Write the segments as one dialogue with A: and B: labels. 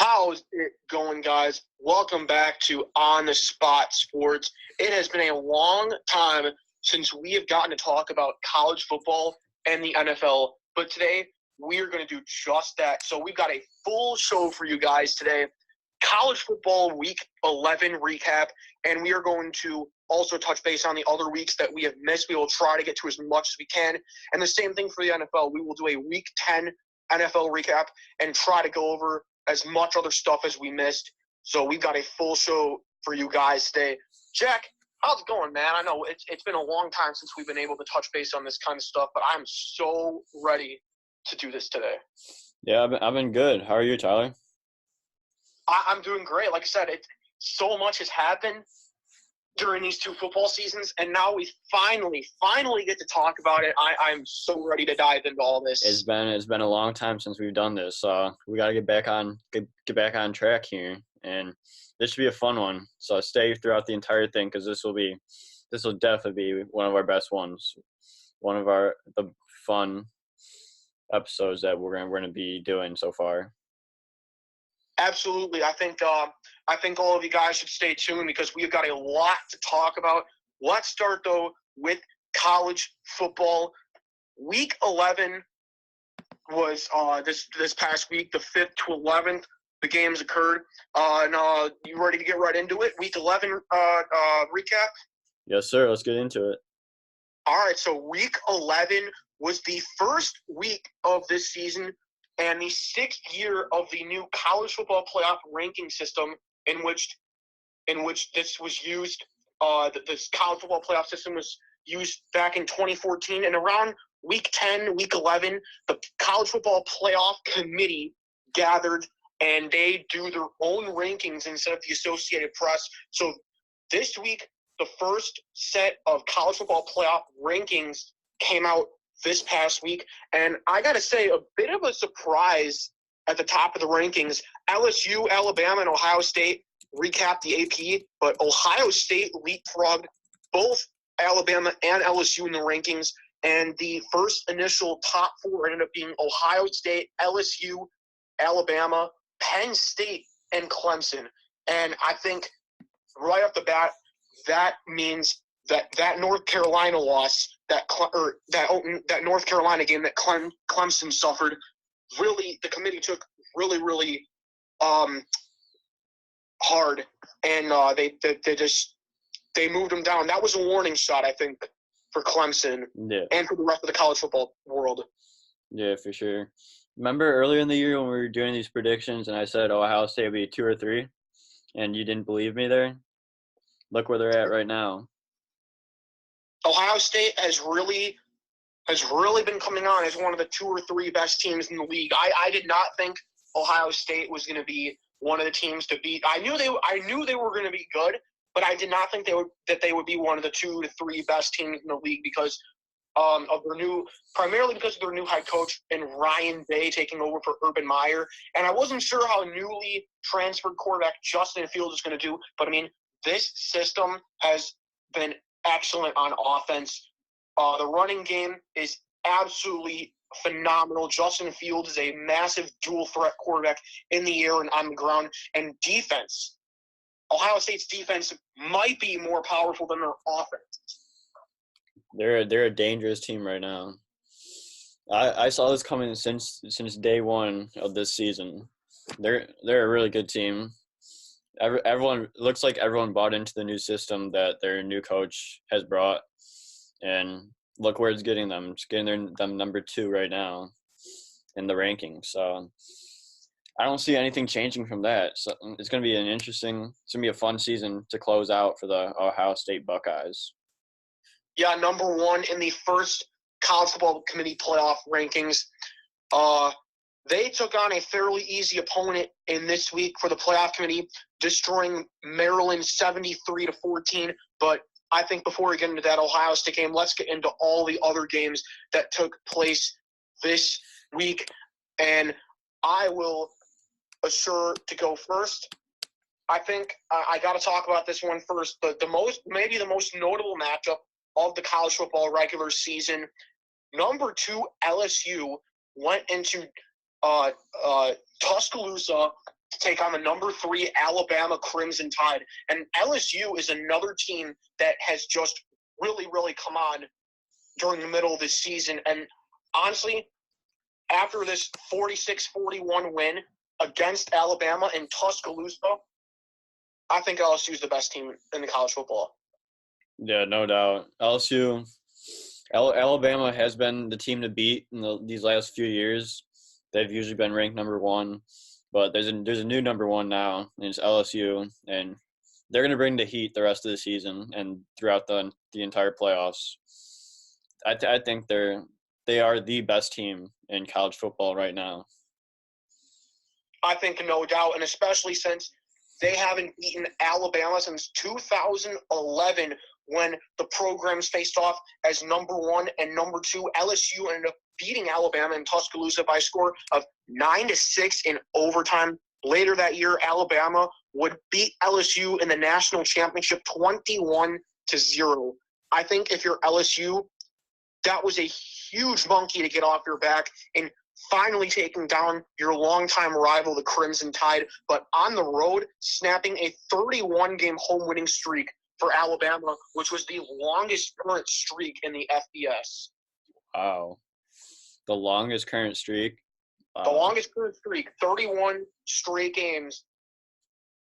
A: How's it going, guys? Welcome back to On the Spot Sports. It has been a long time since we have gotten to talk about college football and the NFL, but today we are going to do just that. So we've got a full show for you guys today. College football week 11 recap, and we are going to also touch base on the other weeks that we have missed. We will try to get to as much as we can. And the same thing for the NFL. We will do a week 10 NFL recap and try to go over as much other stuff as we missed. So we've got a full show for you guys today. Jack, how's it going, man? I know it's been a long time since we've been able to touch base on this kind of stuff, but I'm so ready to do this today.
B: Yeah, I've been good. How are you, Tyler?
A: I'm doing great. Like I said, so much has happened during these two football seasons, and now we finally get to talk about it. I'm so ready to dive into all this.
B: It's been a long time since we've done this, so we got to get back on track here, and this should be a fun one. So stay throughout the entire thing because this will definitely be one of our best ones, one of the fun episodes that we're gonna be doing so far.
A: Absolutely. I think all of you guys should stay tuned because we've got a lot to talk about. Let's start, though, with college football. Week 11 was this past week, the 5th to 11th. The games occurred. You ready to get right into it? Week 11 recap?
B: Yes, sir. Let's get into it.
A: All right, so week 11 was the first week of this season and the 6th year of the new college football playoff ranking system in which this was used. This college football playoff system was used back in 2014. And around week 10, week 11, the college football playoff committee gathered, and they do their own rankings instead of the Associated Press. So this week, the first set of college football playoff rankings came out this past week, and I got to say, a bit of a surprise at the top of the rankings. LSU, Alabama, and Ohio State recapped the AP, but Ohio State leapfrogged both Alabama and LSU in the rankings, and the first initial top four ended up being Ohio State, LSU, Alabama, Penn State, and Clemson. And I think right off the bat, that means that North Carolina loss, that North Carolina game that Clemson suffered, really the committee took really hard, and they moved them down. That was a warning shot, I think, for Clemson and for the rest of the college football world.
B: Yeah, for sure. Remember earlier in the year when we were doing these predictions and I said Ohio State would be 2 or 3, and you didn't believe me there? Look where they're at right now.
A: Ohio State has really been coming on as one of the 2 or 3 best teams in the league. I did not think Ohio State was going to be one of the teams to beat. I knew they were going to be good, but I did not think they would be one of the 2 to 3 best teams in the league because primarily because of their new head coach and Ryan Day taking over for Urban Meyer. And I wasn't sure how newly transferred quarterback Justin Fields is going to do, but I mean, this system has been excellent on offense. The running game is absolutely phenomenal. Justin Fields is a massive dual threat quarterback in the air and on the ground. And defense, Ohio State's defense might be more powerful than their offense.
B: They're a dangerous team right now. I saw this coming since day one of this season. They're a really good team. Everyone looks like everyone bought into the new system that their new coach has brought, and look where it's getting them. It's getting them number 2 right now in the rankings. So I don't see anything changing from that. So it's going to be a fun season to close out for the Ohio State Buckeyes.
A: Yeah, number 1 in the first college football committee playoff rankings. They took on a fairly easy opponent in this week for the playoff committee, destroying Maryland 73-14. But I think before we get into that Ohio State game, let's get into all the other games that took place this week. And I will assure to go first. I think I got to talk about this one first. Maybe the most notable matchup of the college football regular season. Number 2 LSU went into Tuscaloosa to take on the number 3 Alabama Crimson Tide. And LSU is another team that has just really, really come on during the middle of this season. And honestly, after this 46-41 win against Alabama in Tuscaloosa, I think LSU is the best team in the college football.
B: Yeah, no doubt. Alabama has been the team to beat in these last few years. They've usually been ranked number 1, but there's a new number 1 now, and it's LSU, and they're going to bring the heat the rest of the season and throughout the entire playoffs. I think they are the best team in college football right now.
A: I think no doubt, and especially since they haven't beaten Alabama since 2011 when the programs faced off as number 1 and number 2. LSU ended up beating Alabama in Tuscaloosa by a score of 9-6 in overtime. Later that year, Alabama would beat LSU in the national championship 21-0. I think if you're LSU, that was a huge monkey to get off your back and finally taking down your longtime rival, the Crimson Tide, but on the road, snapping a 31-game home winning streak for Alabama, which was the longest current streak in the FBS.
B: Wow. The longest current streak? Wow.
A: The longest current streak, 31 straight games.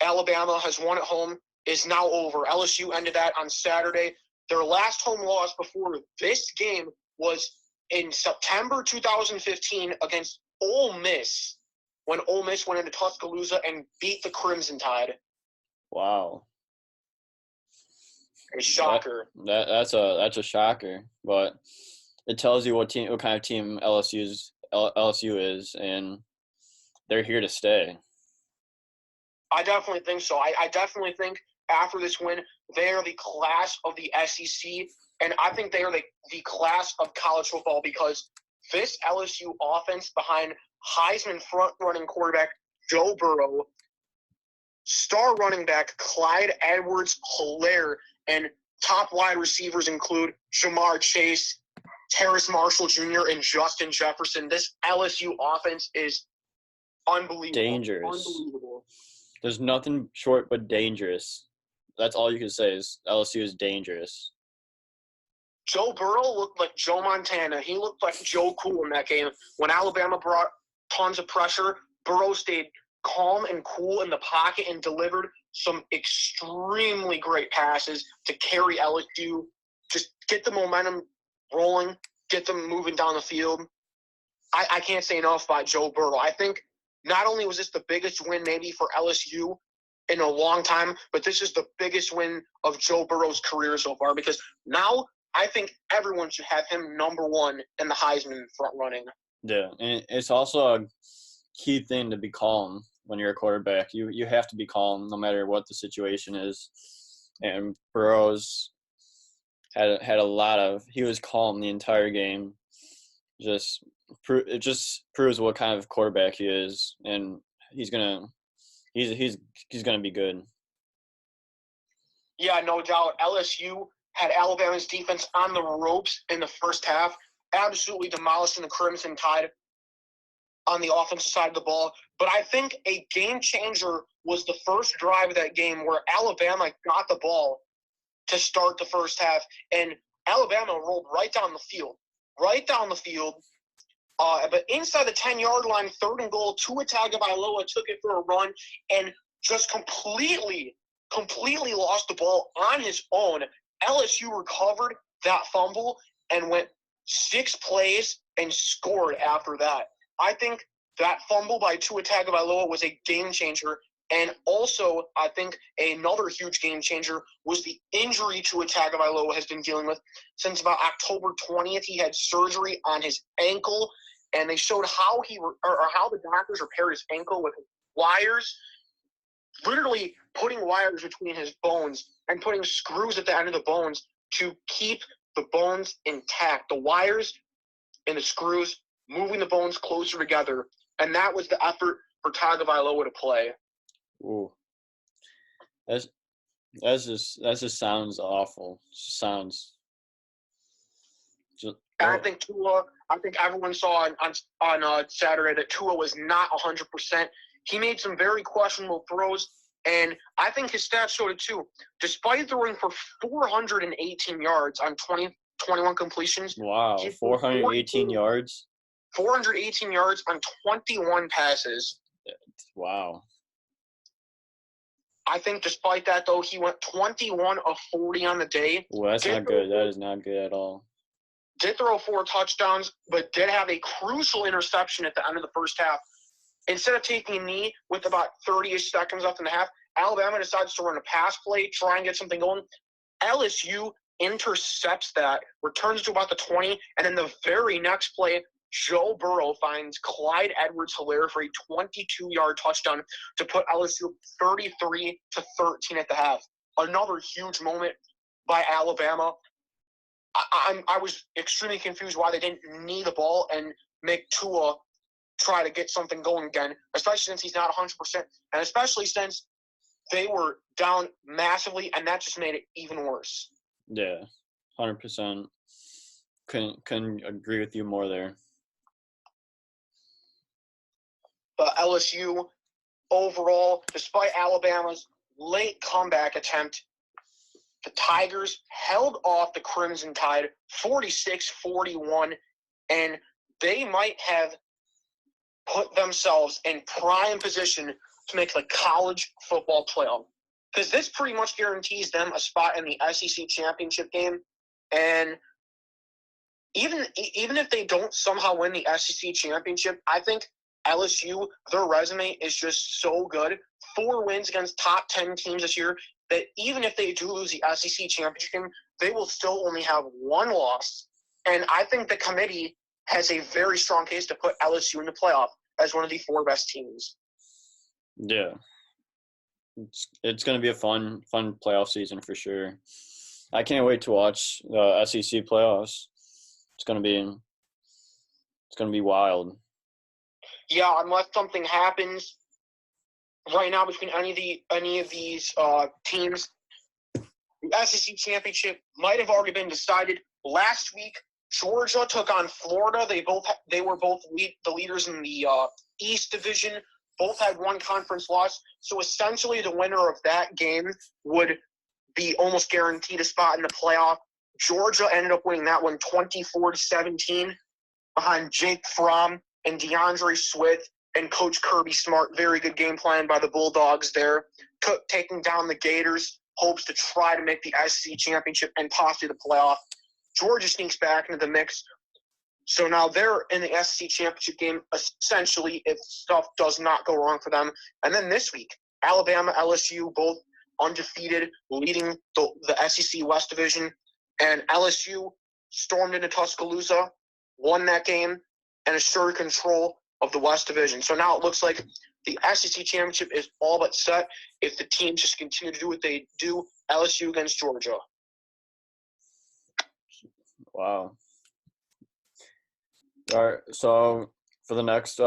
A: Alabama has won at home, is now over. LSU ended that on Saturday. Their last home loss before this game was in September 2015 against Ole Miss, when Ole Miss went into Tuscaloosa and beat the Crimson Tide.
B: Wow.
A: A shocker.
B: That's a shocker, but it tells you what kind of team LSU is, and they're here to stay.
A: I definitely think so. I definitely think after this win, they are the class of the SEC, and I think they are the class of college football because this LSU offense behind Heisman front-running quarterback Joe Burrow, star running back Clyde Edwards-Helaire, and top wide receivers include Ja'Marr Chase, Terrace Marshall Jr., and Justin Jefferson. This LSU offense is unbelievable.
B: Dangerous.
A: Unbelievable.
B: There's nothing short but dangerous. That's all you can say is LSU is dangerous.
A: Joe Burrow looked like Joe Montana. He looked like Joe Cool in that game. When Alabama brought tons of pressure, Burrow stayed calm and cool in the pocket and delivered some extremely great passes to carry LSU. Just get the momentum rolling, get them moving down the field. I can't say enough about Joe Burrow. I think not only was this the biggest win maybe for LSU in a long time, but this is the biggest win of Joe Burrow's career so far because now I think everyone should have him number 1 in the Heisman front running.
B: Yeah, and it's also a key thing to be calm when you're a quarterback. You have to be calm no matter what the situation is. And Burrow's had a lot of – he was calm the entire game. It just proves what kind of quarterback he is, and he's gonna be good.
A: Yeah, no doubt. LSU had Alabama's defense on the ropes in the first half, absolutely demolishing the Crimson Tide on the offensive side of the ball. But I think a game changer was the first drive of that game where Alabama got the ball to start the first half, and Alabama rolled right down the field. But inside the 10-yard line, 3rd and goal, Tua Tagovailoa took it for a run and just completely lost the ball on his own. LSU recovered that fumble and went 6 plays and scored after that. I think that fumble by Tua Tagovailoa was a game changer. And also, I think another huge game changer was the injury Tua Tagovailoa has been dealing with since about October 20th. He had surgery on his ankle, and they showed how how the doctors repaired his ankle with wires, literally putting wires between his bones and putting screws at the end of the bones to keep the bones intact. The wires and the screws moving the bones closer together, and that was the effort for Tagovailoa to play.
B: Ooh, that just sounds awful.
A: I think Tua. I think everyone saw on Saturday that Tua was not 100%. he made some very questionable throws, and I think his stats showed it too. Despite throwing for 418 yards on 21 completions,
B: Wow,
A: he
B: 418 yards.
A: 418 yards on 21 passes.
B: Wow.
A: I think despite that, though, he went 21 of 40 on the day.
B: Well, that's not good. That is not good at all.
A: Did throw 4 touchdowns, but did have a crucial interception at the end of the first half. Instead of taking a knee with about 30-ish seconds left in the half, Alabama decides to run a pass play, try and get something going. LSU intercepts that, returns to about the 20, and then the very next play, Joe Burrow finds Clyde Edwards-Helaire for a 22-yard touchdown to put LSU 33-13 at the half. Another huge moment by Alabama. I was extremely confused why they didn't knee the ball and make Tua try to get something going again, especially since he's not 100%, and especially since they were down massively, and that just made it even worse.
B: Yeah, 100%. Couldn't agree with you more there.
A: But LSU, overall, despite Alabama's late comeback attempt, the Tigers held off the Crimson Tide 46-41, and they might have put themselves in prime position to make the college football playoff. Because this pretty much guarantees them a spot in the SEC championship game. And even if they don't somehow win the SEC championship, I think LSU, their resume is just so good. 4 wins against top 10 teams this year that even if they do lose the SEC championship game, they will still only have 1 loss. And I think the committee has a very strong case to put LSU in the playoff as one of the 4 best teams.
B: Yeah. It's going to be a fun playoff season for sure. I can't wait to watch the SEC playoffs. It's going to be wild.
A: Yeah, unless something happens right now between any of these teams, the SEC championship might have already been decided. Last week, Georgia took on Florida. They were both the leaders in the East Division. Both had 1 conference loss. So essentially, the winner of that game would be almost guaranteed a spot in the playoff. Georgia ended up winning that one 24-17 behind Jake Fromm and DeAndre Swift and Coach Kirby Smart. Very good game plan by the Bulldogs there. Taking down the Gators, hopes to try to make the SEC championship and possibly the playoff. Georgia sneaks back into the mix. So now they're in the SEC championship game, essentially, if stuff does not go wrong for them. And then this week, Alabama, LSU, both undefeated, leading the SEC West Division. And LSU stormed into Tuscaloosa, won that game, and assured control of the West Division. So now it looks like the SEC championship is all but set if the teams just continue to do what they do, LSU against Georgia.
B: Wow. All right, so for the next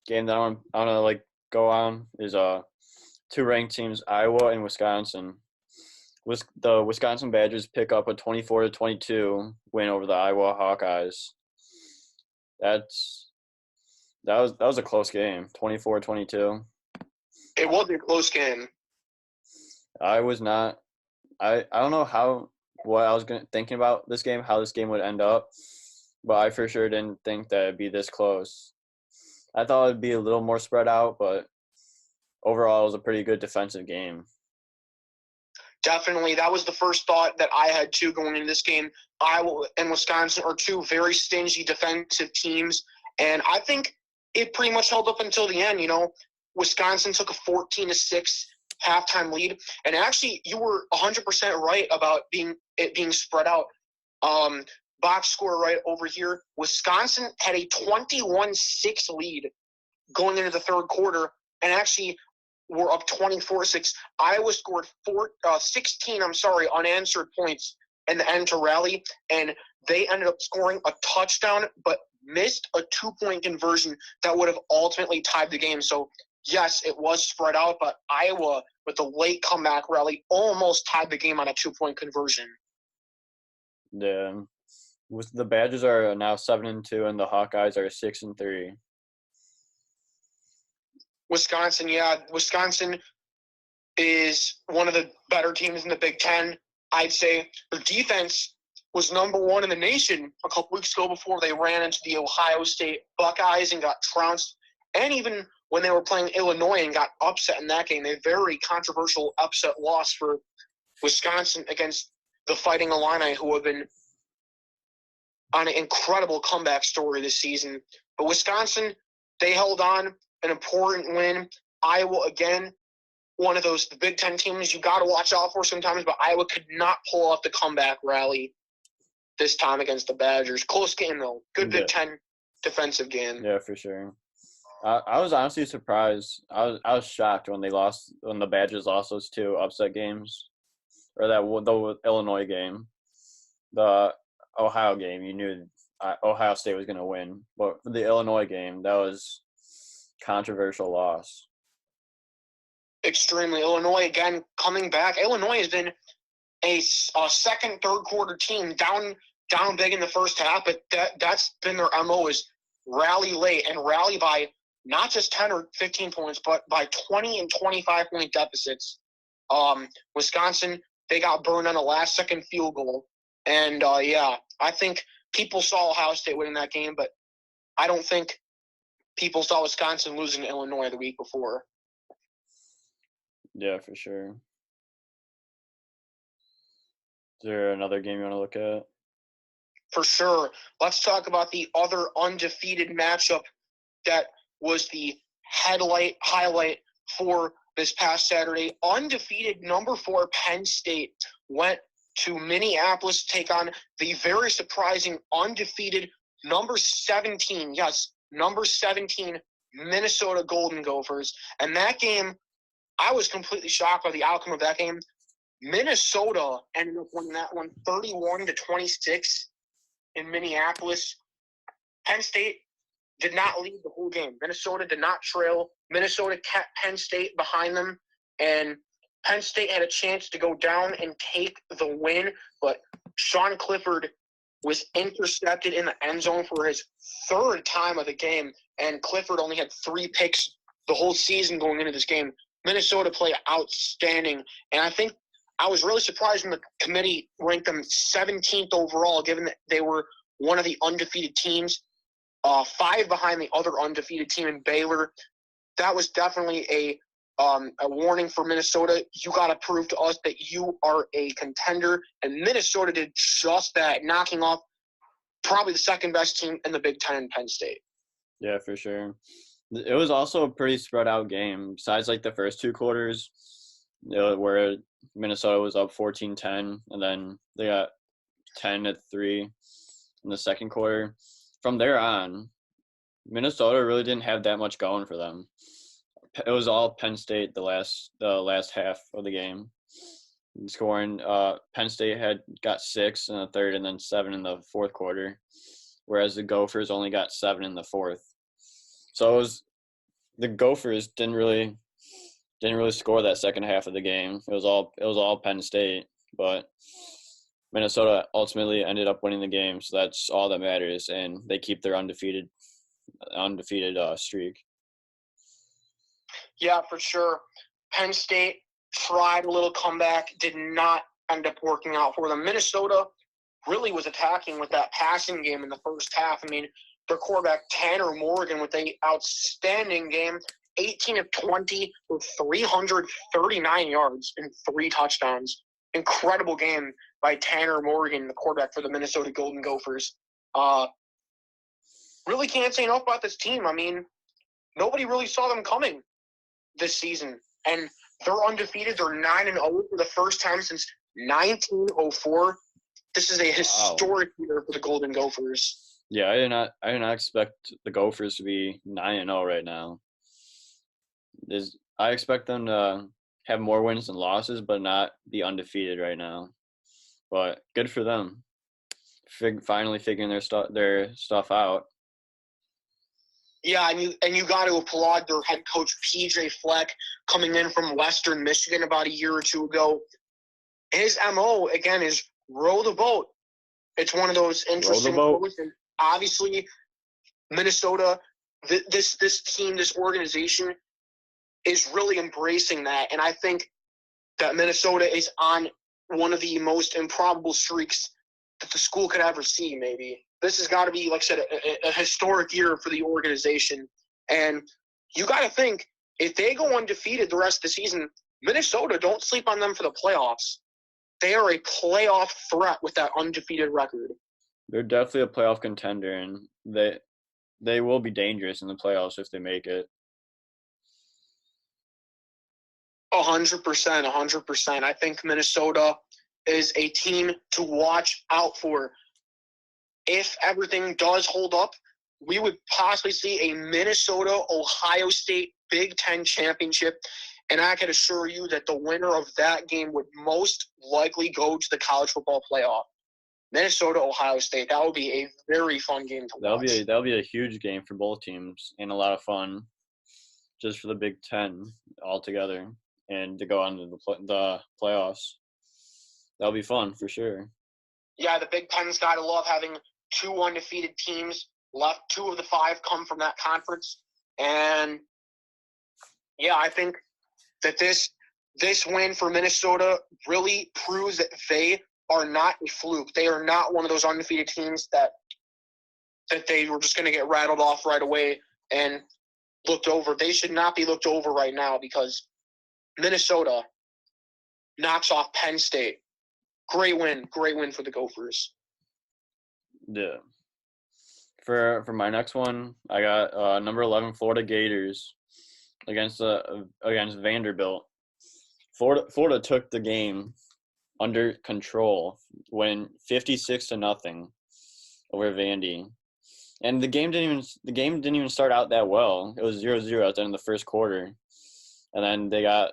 B: game that I want to go on is 2 ranked teams, Iowa and Wisconsin. The Wisconsin Badgers pick up a 24-22 win over the Iowa Hawkeyes. That was a close game, 24-22.
A: It was a close game.
B: I don't know what I was thinking about this game, how this game would end up, but I for sure didn't think that it'd be this close. I thought it'd be a little more spread out, but overall it was a pretty good defensive game.
A: Definitely. That was the first thought that I had, too, going into this game. Iowa and Wisconsin are 2 very stingy defensive teams, and I think it pretty much held up until the end. Wisconsin took a 14-6 halftime lead, and actually you were 100% right about it being spread out. Box score right over here, Wisconsin had a 21-6 lead going into the 3rd quarter, and actually – were up 24-6. Iowa scored 16 unanswered points in the end to rally, and they ended up scoring a touchdown but missed a 2-point conversion that would have ultimately tied the game. So, yes, it was spread out, but Iowa, with the late comeback rally, almost tied the game on a 2-point conversion.
B: Yeah. The Badgers are now 7-2, and the Hawkeyes are 6-3.
A: Wisconsin, yeah. Wisconsin is one of the better teams in the Big Ten. I'd say their defense was number one in the nation a couple weeks ago before they ran into the Ohio State Buckeyes and got trounced. And even when they were playing Illinois and got upset in that game, a very controversial upset loss for Wisconsin against the Fighting Illini, who have been on an incredible comeback story this season. But Wisconsin, they held on, an important win. Iowa, again, one of those Big Ten teams you got to watch out for sometimes, but Iowa could not pull off the comeback rally this time against the Badgers. Close game, though. Good Big Ten defensive game.
B: Yeah, for sure. I was honestly surprised. I was shocked when the Badgers lost those two upset games, or the Illinois game, the Ohio game. You knew Ohio State was going to win, but for the Illinois game, that was controversial loss.
A: Extremely. Illinois again coming back. Illinois has been a second, third quarter team down big in the first half, but that's been their MO, is rally late and rally by not just 10 or 15 points, but by 20 and 25-point deficits. Wisconsin, they got burned on a last-second field goal. And, I think people saw Ohio State winning that game, but I don't think people saw Wisconsin losing to Illinois the week before.
B: Yeah, for sure. Is there another game you want to look at?
A: For sure. Let's talk about the other undefeated matchup that was the highlight for this past Saturday. Undefeated number 4 Penn State went to Minneapolis to take on the very surprising undefeated number 17, number 17 Minnesota Golden Gophers. And that game, I was completely shocked by the outcome of that game. Minnesota ended up winning that one 31-26 in Minneapolis. Penn State did not lead the whole game. Minnesota did not trail. Minnesota kept Penn State behind them, and Penn State had a chance to go down and take the win, but Sean Clifford was intercepted in the end zone for his third time of the game, and Clifford only had 3 picks the whole season going into this game. Minnesota played outstanding, and I think I was really surprised when the committee ranked them 17th overall, given that they were one of the undefeated teams, 5 behind the other undefeated team in Baylor. That was definitely a warning for Minnesota. You got to prove to us that you are a contender, and Minnesota did just that, knocking off probably the second best team in the Big Ten in Penn State.
B: Yeah, for sure. It was also a pretty spread out game. Besides the first 2 quarters, where Minnesota was up 14-10, and then they got 10-3 in the second quarter. From there on, Minnesota really didn't have that much going for them. It was all Penn State the last half of the game. Scoring, Penn State got 6 in the third and then 7 in the fourth quarter, whereas the Gophers only got 7 in the fourth. So the Gophers didn't really score that second half of the game. It was all Penn State, but Minnesota ultimately ended up winning the game, so that's all that matters, and they keep their undefeated streak.
A: Yeah, for sure. Penn State tried a little comeback, did not end up working out for them. Minnesota really was attacking with that passing game in the first half. I mean, their quarterback, Tanner Morgan, with an outstanding game, 18 of 20 with 339 yards and 3 touchdowns. Incredible game by Tanner Morgan, the quarterback for the Minnesota Golden Gophers. Really can't say enough about this team. I mean, nobody really saw them coming this season. And they're undefeated. They're 9-0 for the first time since 1904. This is a historic year for the Golden Gophers.
B: Yeah, I did not expect the Gophers to be 9-0 right now. I expect them to have more wins than losses, but not be undefeated right now. But good for them, finally figuring their stuff out.
A: Yeah, and you got to applaud their head coach PJ Fleck coming in from Western Michigan about a year or two ago. His MO again is row the boat. It's one of those interesting quotes, and obviously Minnesota, this team, this organization is really embracing that. And I think that Minnesota is on one of the most improbable streaks that the school could ever see, maybe. This has got to be, like I said, a historic year for the organization. And you got to think, if they go undefeated the rest of the season, Minnesota, don't sleep on them for the playoffs. They are a playoff threat with that undefeated record.
B: They're definitely a playoff contender, and they will be dangerous in the playoffs if they make it.
A: 100%, 100%. I think Minnesota is a team to watch out for. If everything does hold up, we would possibly see a Minnesota-Ohio State Big Ten championship, and I can assure you that the winner of that game would most likely go to the college football playoff. Minnesota-Ohio State, that would be a very fun game to watch.
B: That'll be a huge game for both teams and a lot of fun, just for the Big Ten altogether, and to go on to the playoffs. That'll be fun for sure.
A: Yeah, the Big Ten's got to love having two undefeated teams left. 2 of the 5 come from that conference. And, yeah, I think that this win for Minnesota really proves that they are not a fluke. They are not one of those undefeated teams that they were just going to get rattled off right away and looked over. They should not be looked over right now because Minnesota knocks off Penn State. Great win for the Gophers.
B: Yeah. For my next one, I got number 11 Florida Gators against Vanderbilt. Florida took the game under control, when 56-0 over Vandy, and the game didn't even start out that well. It was 0-0 at the end of the first quarter, and then they got,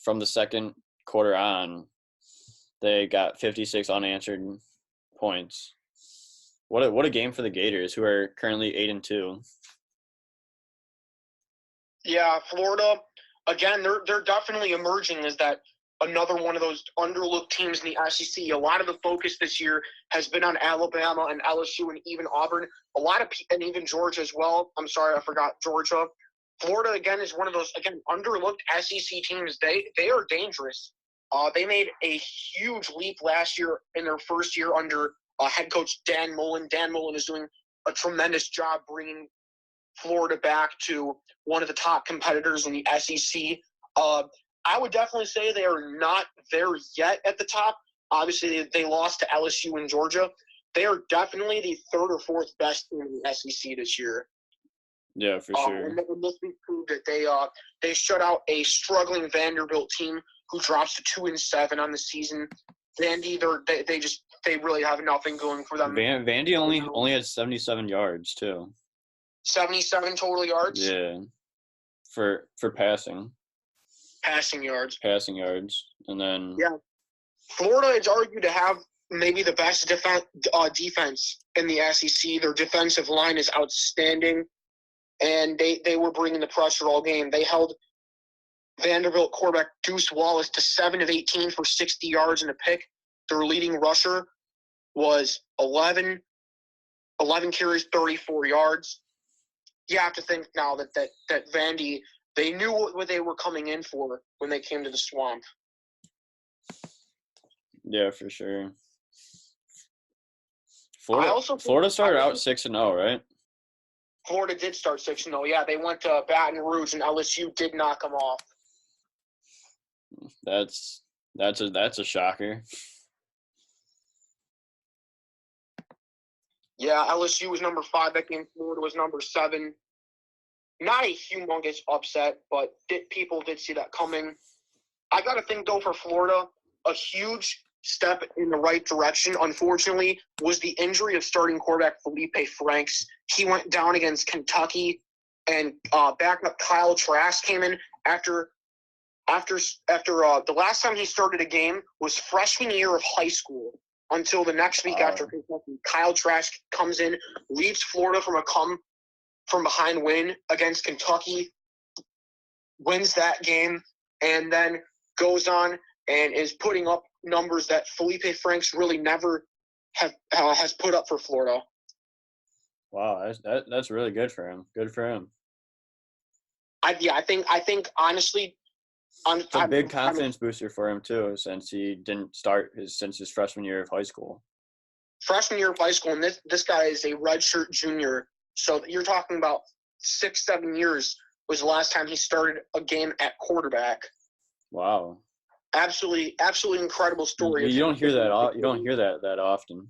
B: from the second quarter on, they got 56 unanswered points. What a game for the Gators, who are currently 8-2.
A: Yeah, Florida, again, they're definitely emerging as that another one of those underlooked teams in the SEC. A lot of the focus this year has been on Alabama and LSU and even Auburn. And even Georgia as well. I'm sorry, I forgot Georgia. Florida, again, is one of those, underlooked SEC teams. They are dangerous. They made a huge leap last year in their first year under head coach Dan Mullen. Dan Mullen is doing a tremendous job bringing Florida back to one of the top competitors in the SEC. I would definitely say they are not there yet at the top. Obviously, they lost to LSU and Georgia. They are definitely the 3rd or 4th best team in the SEC this year.
B: Yeah, for sure.
A: And this proved that they shut out a struggling Vanderbilt team who drops to 2-7 on the season. Vandy, they really have nothing going for them.
B: Vandy only had 77 yards too.
A: 77 total yards.
B: Yeah, for passing.
A: Passing yards.
B: And then
A: Florida is argued to have maybe the best defense in the SEC. Their defensive line is outstanding, and they were bringing the pressure all game. They held Vanderbilt quarterback Deuce Wallace to 7 of 18 for 60 yards and a pick. Their leading rusher was 11 carries, 34 yards. You have to think now that Vandy, they knew what they were coming in for when they came to the Swamp.
B: Yeah, for sure. Florida started out 6-0, right?
A: Florida did start 6-0. Yeah, they went to Baton Rouge, and LSU did knock them off.
B: That's a shocker.
A: Yeah, LSU was number 5 that game. Florida was number 7. Not a humongous upset, but people did see that coming. I got to think, though, for Florida, a huge step in the right direction, unfortunately, was the injury of starting quarterback Felipe Franks. He went down against Kentucky, and backup Kyle Trask came in after the last time he started a game was freshman year of high school until the next week after Kentucky. Kyle Trask comes in, leads Florida from a come-from-behind win against Kentucky, wins that game, and then goes on and is putting up numbers that Felipe Franks really never has put up for Florida.
B: Wow, that's really good for him. Good for him.
A: I think honestly,
B: It's a big confidence booster for him too, since he didn't start since his freshman year of high school.
A: Freshman year of high school, and this guy is a redshirt junior. So you're talking about 6-7 years was the last time he started a game at quarterback.
B: Wow.
A: Absolutely incredible story.
B: You don't hear that. You don't hear that often.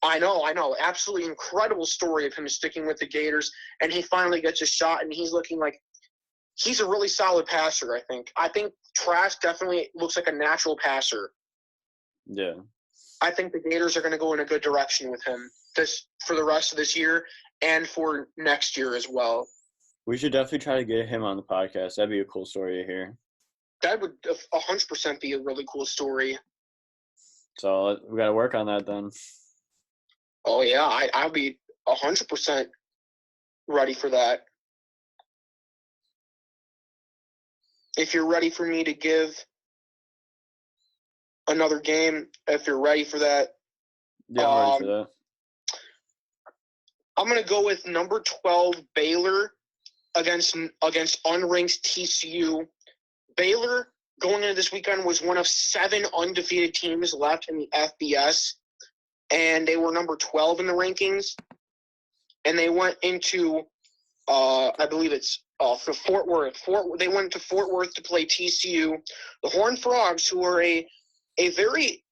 A: I know. Absolutely incredible story of him sticking with the Gators, and he finally gets a shot, and he's looking like he's a really solid passer, I think. I think Trask definitely looks like a natural passer.
B: Yeah.
A: I think the Gators are going to go in a good direction with him for the rest of this year and for next year as well.
B: We should definitely try to get him on the podcast. That'd be a cool story to hear.
A: That would 100% be a really cool story.
B: So we got to work on that then.
A: Oh, yeah. I'll be 100% ready for that. If you're ready for me to give another game, if you're ready for that.
B: Yeah, I'm ready for that.
A: I'm going to go with number 12, Baylor, against unranked TCU. Baylor, going into this weekend, was one of 7 undefeated teams left in the FBS, and they were number 12 in the rankings. And they went into, I believe it's for Fort Worth. They went to Fort Worth to play TCU. The Horned Frogs, who are a very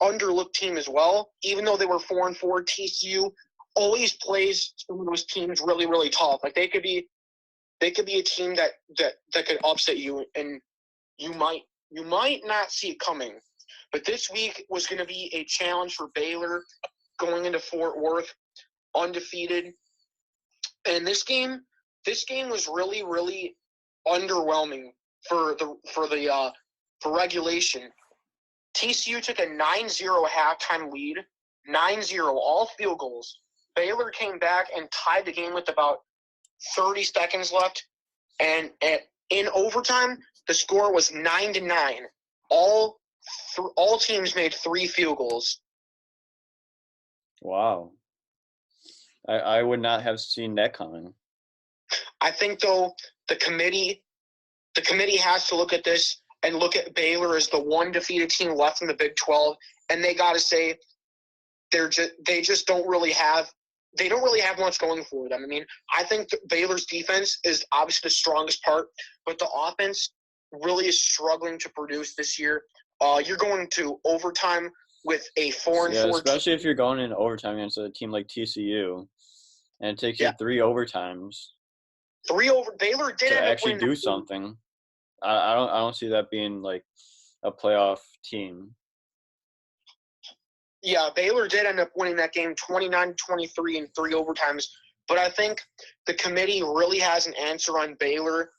A: underlooked team as well, even though they were 4-4, TCU always plays some of those teams really, really tough. Like they could be a team that could upset you, and you might not see it coming. But this week was going to be a challenge for Baylor going into Fort Worth undefeated. And this game was really, really underwhelming for regulation. TCU took a 9-0 halftime lead, 9-0, all field goals. Baylor came back and tied the game with about 30 seconds left. And in overtime, the score was 9-9. All teams made 3 field goals.
B: Wow. I would not have seen that coming.
A: I think, though, the committee has to look at this and look at Baylor as the one defeated team left in the Big 12, and they got to say they don't really have much going for them. I mean, I think Baylor's defense is obviously the strongest part, but the offense really is struggling to produce this year. You're going to overtime with a 4-4
B: team. Especially if you're going in overtime against a team like TCU, and it takes you 3 overtimes.
A: Baylor did
B: to actually do something. I don't see that being like a playoff team.
A: Yeah, Baylor did end up winning that game 29-23 in 3 overtimes. But I think the committee really has an answer on Baylor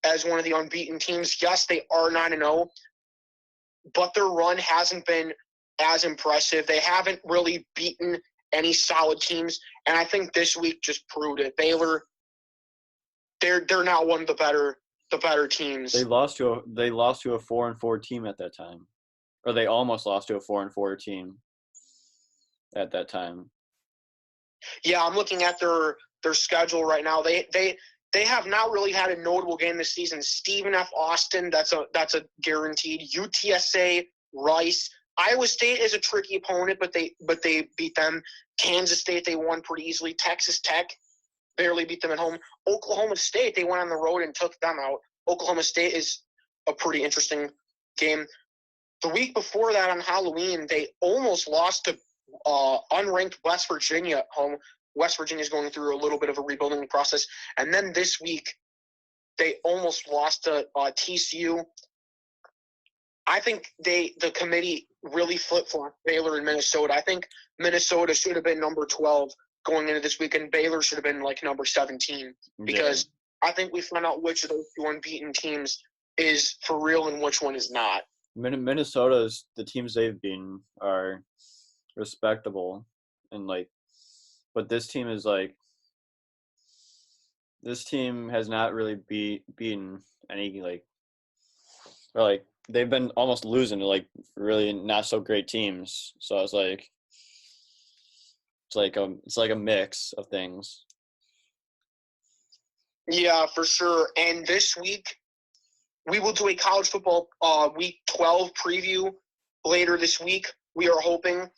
A: as one of the unbeaten teams. Yes, they are 9-0, but their run hasn't been as impressive. They haven't really beaten any solid teams, and I think this week just proved it. Baylor, they're now one of the better teams.
B: They lost to a 4-4 team at that time, or they almost lost to a 4-4 team at that time.
A: Yeah, I'm looking at their schedule right now. They have not really had a notable game this season. Stephen F. Austin, that's a guaranteed. UTSA, Rice, Iowa State is a tricky opponent, but they beat them. Kansas State, they won pretty easily. Texas Tech barely beat them at home. Oklahoma State, they went on the road and took them out. Oklahoma State is a pretty interesting game. The week before that on Halloween, they almost lost to unranked West Virginia at home. West Virginia is going through a little bit of a rebuilding process. And then this week, they almost lost to TCU. I think the committee really flip-flopped Baylor and Minnesota. I think Minnesota should have been number 12 going into this week, and Baylor should have been like number 17 because I think we found out which of those 2 unbeaten teams is for real and which one is not.
B: Minnesota's the teams they've been are respectable, and but this team is this team has not really beaten any they've been almost losing to really not so great teams. So it's like a mix of things.
A: Yeah, for sure. And this week, we will do a college football Week 12 preview later this week. We are hoping,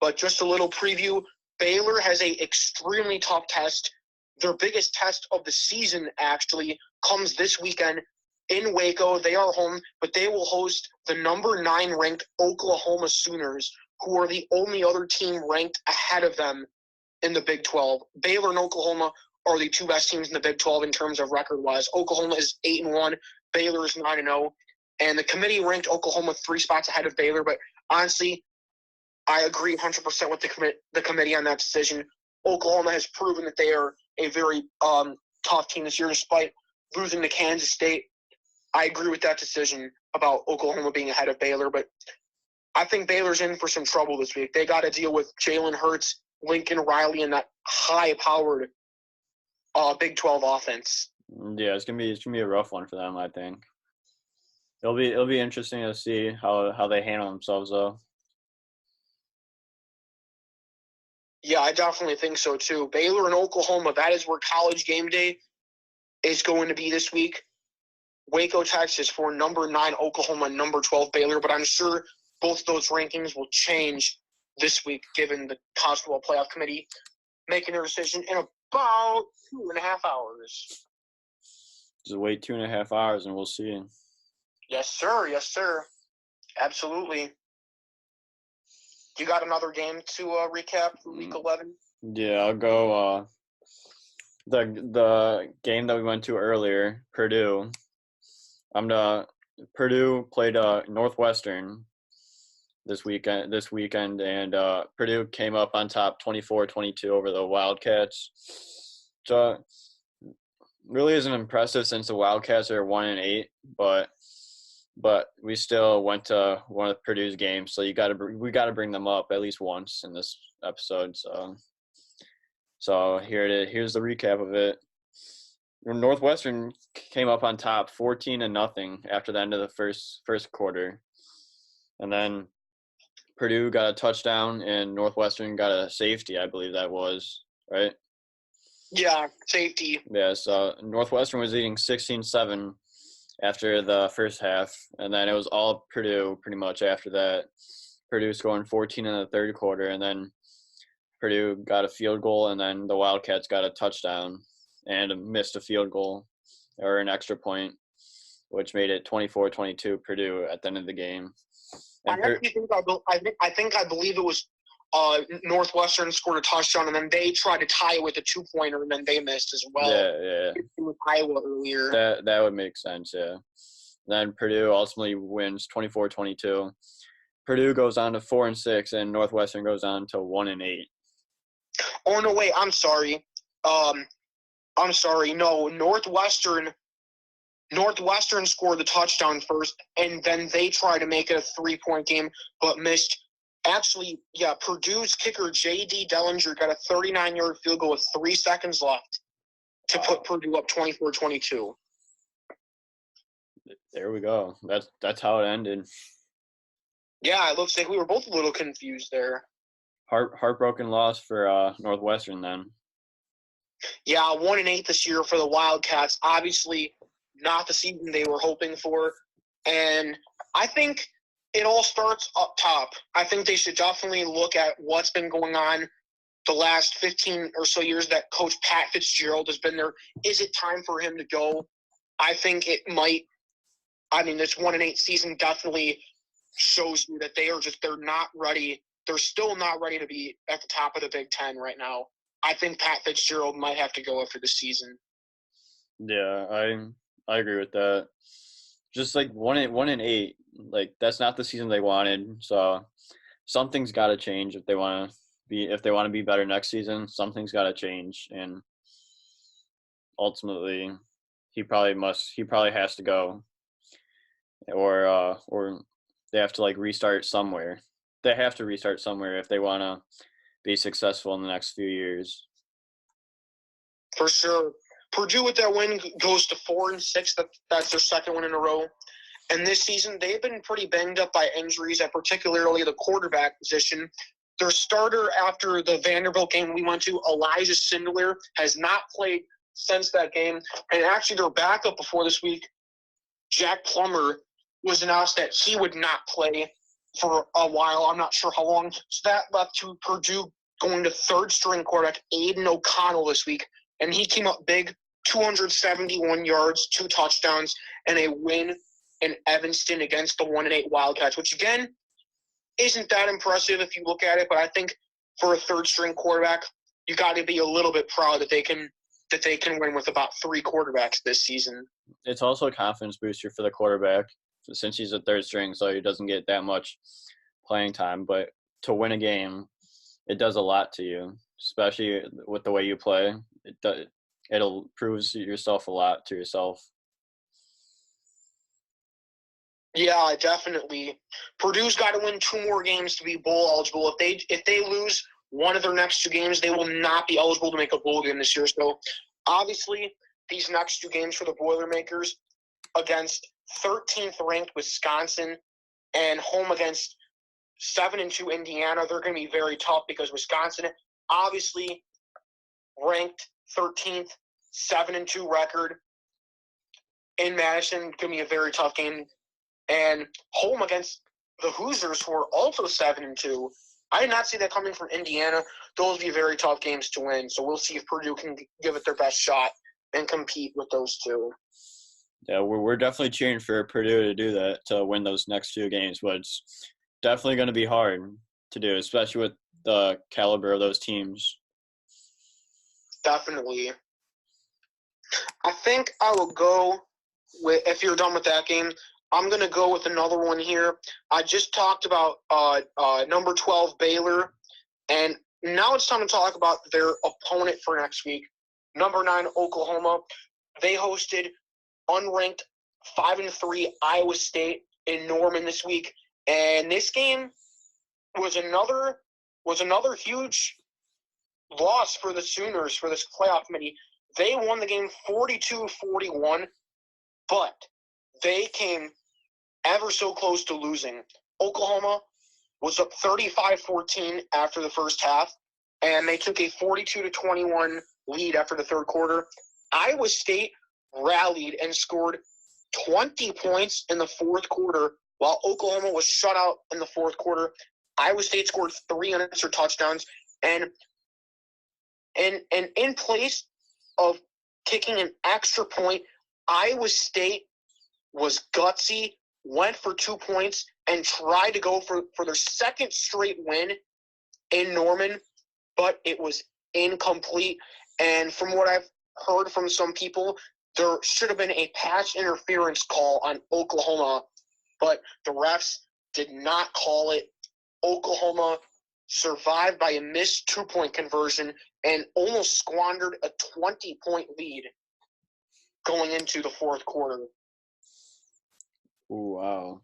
A: but just a little preview. Baylor has a extremely tough test. Their biggest test of the season actually comes this weekend in Waco. They are home, but they will host the number 9 ranked Oklahoma Sooners, who are the only other team ranked ahead of them in the Big 12. Baylor and Oklahoma are the two best teams in the Big 12 in terms of record-wise. Oklahoma is 8-1. Baylor is 9-0. And the committee ranked Oklahoma 3 spots ahead of Baylor. But honestly, I agree 100% with the committee on that decision. Oklahoma has proven that they are a very tough team this year, despite losing to Kansas State. I agree with that decision about Oklahoma being ahead of Baylor. But I think Baylor's in for some trouble this week. They got to deal with Jalen Hurts, Lincoln Riley, and that high-powered Big 12 offense.
B: Yeah, it's gonna be a rough one for them, I think. It'll be interesting to see how they handle themselves though.
A: Yeah, I definitely think so too. Baylor and Oklahoma, that is where College Game Day is going to be this week. Waco, Texas for number 9 Oklahoma, number 12 Baylor, but I'm sure both those rankings will change this week given the College Football Playoff Committee making their decision in about 2.5 hours.
B: Just wait 2.5 hours and we'll see.
A: Yes, sir. Yes, sir. Absolutely. You got another game to recap for Week 11?
B: Yeah, I'll go. The game that we went to earlier, Purdue. Purdue played Northwestern this weekend, and Purdue came up on top 24-22 over the Wildcats. So really isn't impressive since the Wildcats are 1-8, but we still went to one of Purdue's games, so we got to bring them up at least once in this episode. So here's the recap of it. Northwestern came up on top 14-0 after the end of the first quarter, and then Purdue got a touchdown and Northwestern got a safety, I believe that was, right?
A: Yeah, safety.
B: Yeah, so Northwestern was leading 16-7 after the first half, and then it was all Purdue pretty much after that. Purdue scoring 14 in the third quarter, and then Purdue got a field goal, and then the Wildcats got a touchdown and missed a field goal or an extra point, which made it 24-22 Purdue at the end of the game. And
A: I believe it was Northwestern scored a touchdown, and then they tried to tie it with a 2-pointer, and then they missed as well.
B: Yeah.
A: With Iowa earlier.
B: That would make sense, yeah. Then Purdue ultimately wins 24-22. Purdue goes on to 4-6, and Northwestern goes on to 1-8.
A: Oh no! Wait, I'm sorry. No, Northwestern scored the touchdown first, and then they tried to make it a 3-point game, but missed. Actually, yeah, Purdue's kicker, J.D. Dellinger, got a 39-yard field goal with 3 seconds left to put Purdue up 24-22.
B: There we go. That's how it ended.
A: Yeah, it looks like we were both a little confused there.
B: Heartbroken loss for Northwestern then.
A: Yeah, 1-8 this year for the Wildcats. Obviously, not the season they were hoping for. And I think it all starts up top. I think they should definitely look at what's been going on the last 15 or so years that Coach Pat Fitzgerald has been there. Is it time for him to go? I think it might. I mean, this 1-8 season definitely shows you that they're not ready. They're still not ready to be at the top of the Big Ten right now. I think Pat Fitzgerald might have to go after the season.
B: Yeah, I agree with that. Just like 1-8, like that's not the season they wanted. So something's got to change if they want to be better next season. Something's got to change, and ultimately, he probably has to go, or they have to like restart somewhere. They have to restart somewhere if they want to be successful in the next few years.
A: For sure. Purdue with that win goes to 4-6. That's their second one in a row. And this season, they've been pretty banged up by injuries, and particularly the quarterback position. Their starter after the Vanderbilt game we went to, Elijah Sindler, has not played since that game. And actually, their backup before this week, Jack Plummer, was announced that he would not play for a while. I'm not sure how long. So that left to Purdue going to third-string quarterback Aiden O'Connell this week. And he came up big, 271 yards, 2 touchdowns, and a win in Evanston against the 1-8 Wildcats, which, again, isn't that impressive if you look at it. But I think for a third-string quarterback, you got to be a little bit proud that they can win with about 3 quarterbacks this season.
B: It's also a confidence booster for the quarterback since he's a third string, so he doesn't get that much playing time. But to win a game, it does a lot to you, especially with the way you play. It'll proves yourself a lot to yourself.
A: Yeah, definitely. Purdue's got to win 2 more games to be bowl eligible. If they lose one of their next 2 games, they will not be eligible to make a bowl game this year. So, obviously, these next 2 games for the Boilermakers against 13th ranked Wisconsin and home against 7-2 Indiana, they're going to be very tough because Wisconsin, obviously ranked 13th, 7-2 record in Madison, going to be a very tough game. And home against the Hoosiers, who are also 7-2. I did not see that coming from Indiana. Those will be very tough games to win. So we'll see if Purdue can give it their best shot and compete with those 2.
B: Yeah, we're definitely cheering for Purdue to do that, to win those next 2 games. But it's definitely going to be hard to do, especially with the caliber of those teams.
A: Definitely. I think I will go with, if you're done with that game, I'm going to go with another one here. I just talked about number 12 Baylor, and now it's time to talk about their opponent for next week, number 9 Oklahoma. They hosted unranked 5-3 Iowa State in Norman this week, and this game was another huge loss for the Sooners for this playoff committee. They won the game 42-41, but they came ever so close to losing. Oklahoma was up 35-14 after the first half, and they took a 42-21 lead after the third quarter. Iowa State rallied and scored 20 points in the fourth quarter, while Oklahoma was shut out in the fourth quarter. Iowa State scored 3 unanswered touchdowns, and in place of kicking an extra point, Iowa State was gutsy, went for 2 points, and tried to go for their second straight win in Norman, but it was incomplete. And from what I've heard from some people, there should have been a pass interference call on Oklahoma, but the refs did not call it. Oklahoma survived by a missed 2-point conversion and almost squandered a 20-point lead going into the fourth quarter.
B: Ooh, wow.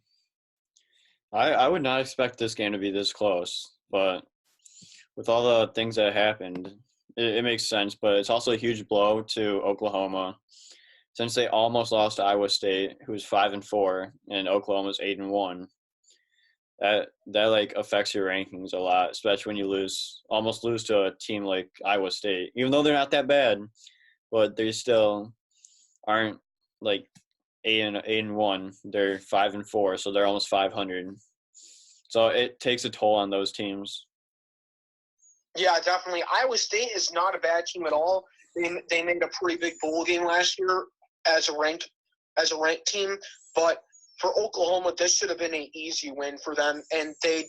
B: I would not expect this game to be this close, but with all the things that happened, it makes sense. But it's also a huge blow to Oklahoma, since they almost lost to Iowa State, who was 5-4, and Oklahoma's 8-1. That like affects your rankings a lot, especially when you almost lose to a team like Iowa State, even though they're not that bad, but they still aren't like 8-1. They're 5-4, so they're almost 500. So it takes a toll on those teams.
A: Yeah, definitely. Iowa State is not a bad team at all. They made a pretty big bowl game last year as a ranked team, but for Oklahoma, this should have been an easy win for them, and they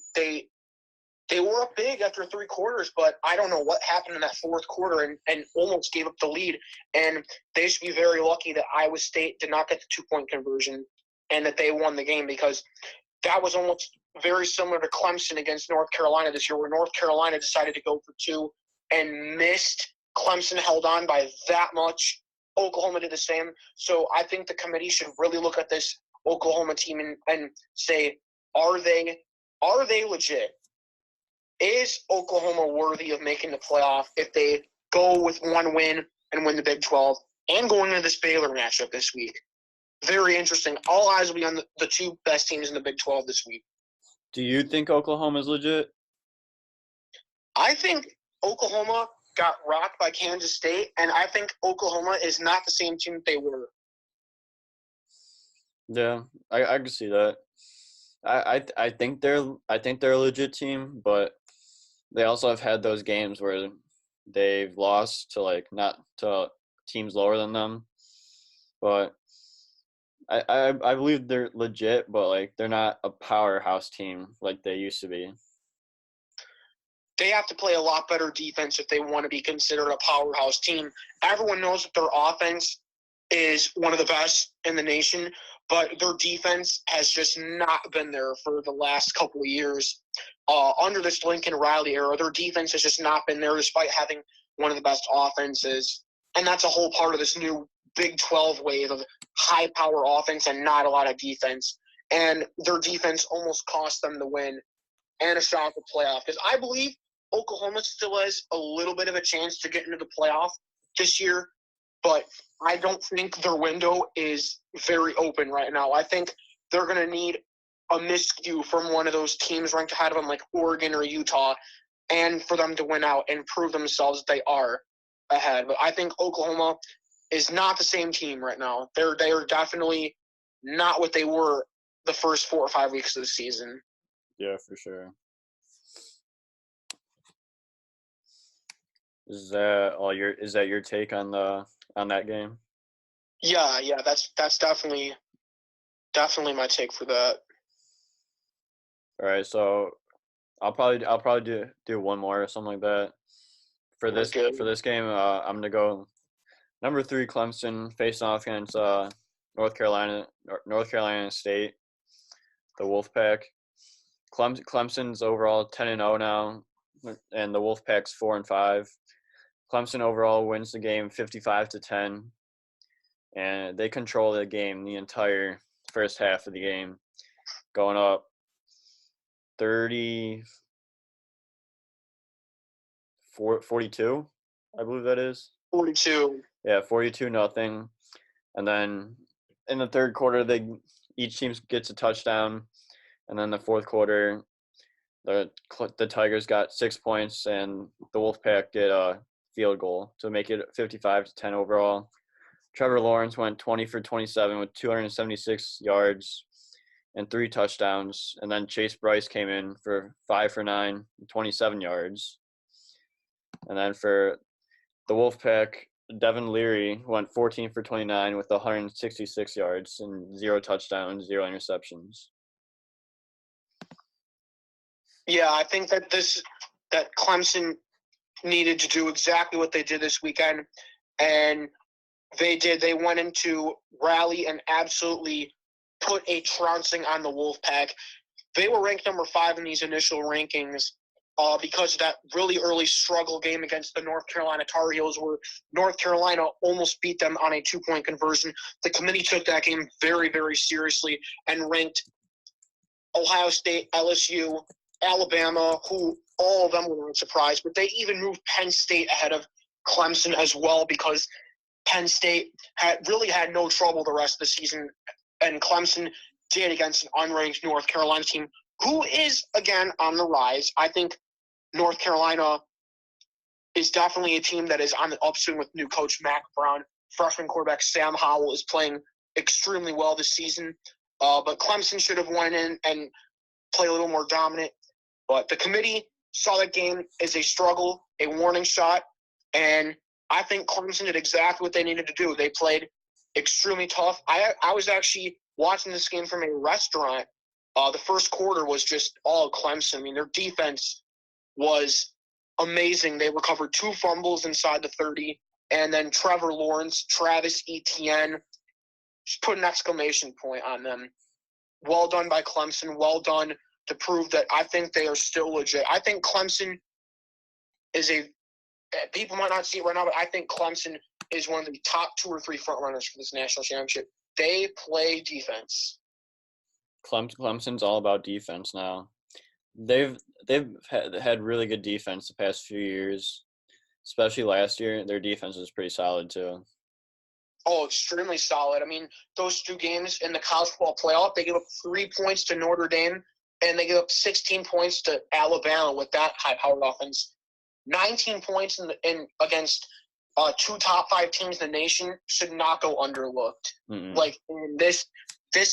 A: were up big after 3 quarters, but I don't know what happened in that fourth quarter and almost gave up the lead. And they should be very lucky that Iowa State did not get the 2-point conversion and that they won the game, because that was almost very similar to Clemson against North Carolina this year, where North Carolina decided to go for 2 and missed. Clemson held on by that much. Oklahoma did the same. So I think the committee should really look at this Oklahoma team and say, are they legit? Is Oklahoma worthy of making the playoff if they go with 1 win and win the Big 12 and going into this Baylor matchup this week? Very interesting. All eyes will be on the 2 best teams in the Big 12 this week.
B: Do you think Oklahoma is legit?
A: I think Oklahoma got rocked by Kansas State, and I think Oklahoma is not the same team that they were.
B: Yeah, I can see that. I think they're a legit team, but they also have had those games where they've lost to like not to teams lower than them. But I believe they're legit, but like they're not a powerhouse team like they used to be.
A: They have to play a lot better defense if they want to be considered a powerhouse team. Everyone knows that their offense is one of the best in the nation, but their defense has just not been there for the last couple of years. Under this Lincoln Riley era, their defense has just not been there despite having one of the best offenses. And that's a whole part of this new Big 12 wave of high-power offense and not a lot of defense. And their defense almost cost them the win and a shot at the playoff. Because I believe Oklahoma still has a little bit of a chance to get into the playoff this year, but I don't think their window is very open right now. I think they're going to need a miscue from one of those teams ranked ahead of them, like Oregon or Utah, and for them to win out and prove themselves they are ahead. But I think Oklahoma is not the same team right now. They are definitely not what they were the first 4 or 5 weeks of the season.
B: Yeah, for sure. Is that your take on that game?
A: Yeah, that's definitely my take for that.
B: All right, so I'll probably do one more or something like that. For this game, I'm gonna go number 3 Clemson facing off against North Carolina State, the Wolfpack. Clemson's overall 10-0 now, and the Wolfpack's 4-5. Clemson overall wins the game 55-10, and they control the game the entire first half of the game, going up 42, I believe that is.
A: 42.
B: Yeah, 42-0. And then in the third quarter, each team gets a touchdown, and then the fourth quarter, the Tigers got 6 points, and the Wolfpack did a field goal to make it 55-10 overall. Trevor Lawrence went 20 for 27 with 276 yards and 3 touchdowns, and then Chase Bryce came in for 5 for 9, 27 yards. And then for the Wolfpack, Devin Leary went 14 for 29 with 166 yards and 0 touchdowns, 0 interceptions.
A: Yeah, I think that Clemson needed to do exactly what they did this weekend, and they did. They went into Raleigh and absolutely put a trouncing on the Wolfpack. They were ranked number 5 in these initial rankings because of that really early struggle game against the North Carolina Tar Heels, where North Carolina almost beat them on a 2-point conversion. The committee took that game very, very seriously and ranked Ohio State, LSU, Alabama, who all of them were not surprised, but they even moved Penn State ahead of Clemson as well because Penn State had no trouble the rest of the season, and Clemson did against an unranked North Carolina team who is, again, on the rise. I think North Carolina is definitely a team that is on the upswing with new coach Mack Brown. Freshman quarterback Sam Howell is playing extremely well this season, but Clemson should have went in and played a little more dominant. But the committee saw that game as a struggle, a warning shot, and I think Clemson did exactly what they needed to do. They played extremely tough. I was actually watching this game from a restaurant. The first quarter was just all Clemson. I mean, their defense was amazing. They recovered 2 fumbles inside the 30, and then Trevor Lawrence, Travis Etienne, just put an exclamation point on them. Well done by Clemson. Well done to prove that I think they are still legit. I think Clemson is people might not see it right now, but I think Clemson is one of the top 2 or 3 front runners for this national championship. They play defense.
B: Clemson's all about defense now. They've had really good defense the past few years, especially last year. Their defense was pretty solid too.
A: Oh, extremely solid. I mean, those 2 games in the college football playoff, they gave up 3 points to Notre Dame, and they gave up 16 points to Alabama with that high-powered offense. 19 points against two top 5 teams in the nation should not go underlooked.
B: Mm-mm.
A: Like in this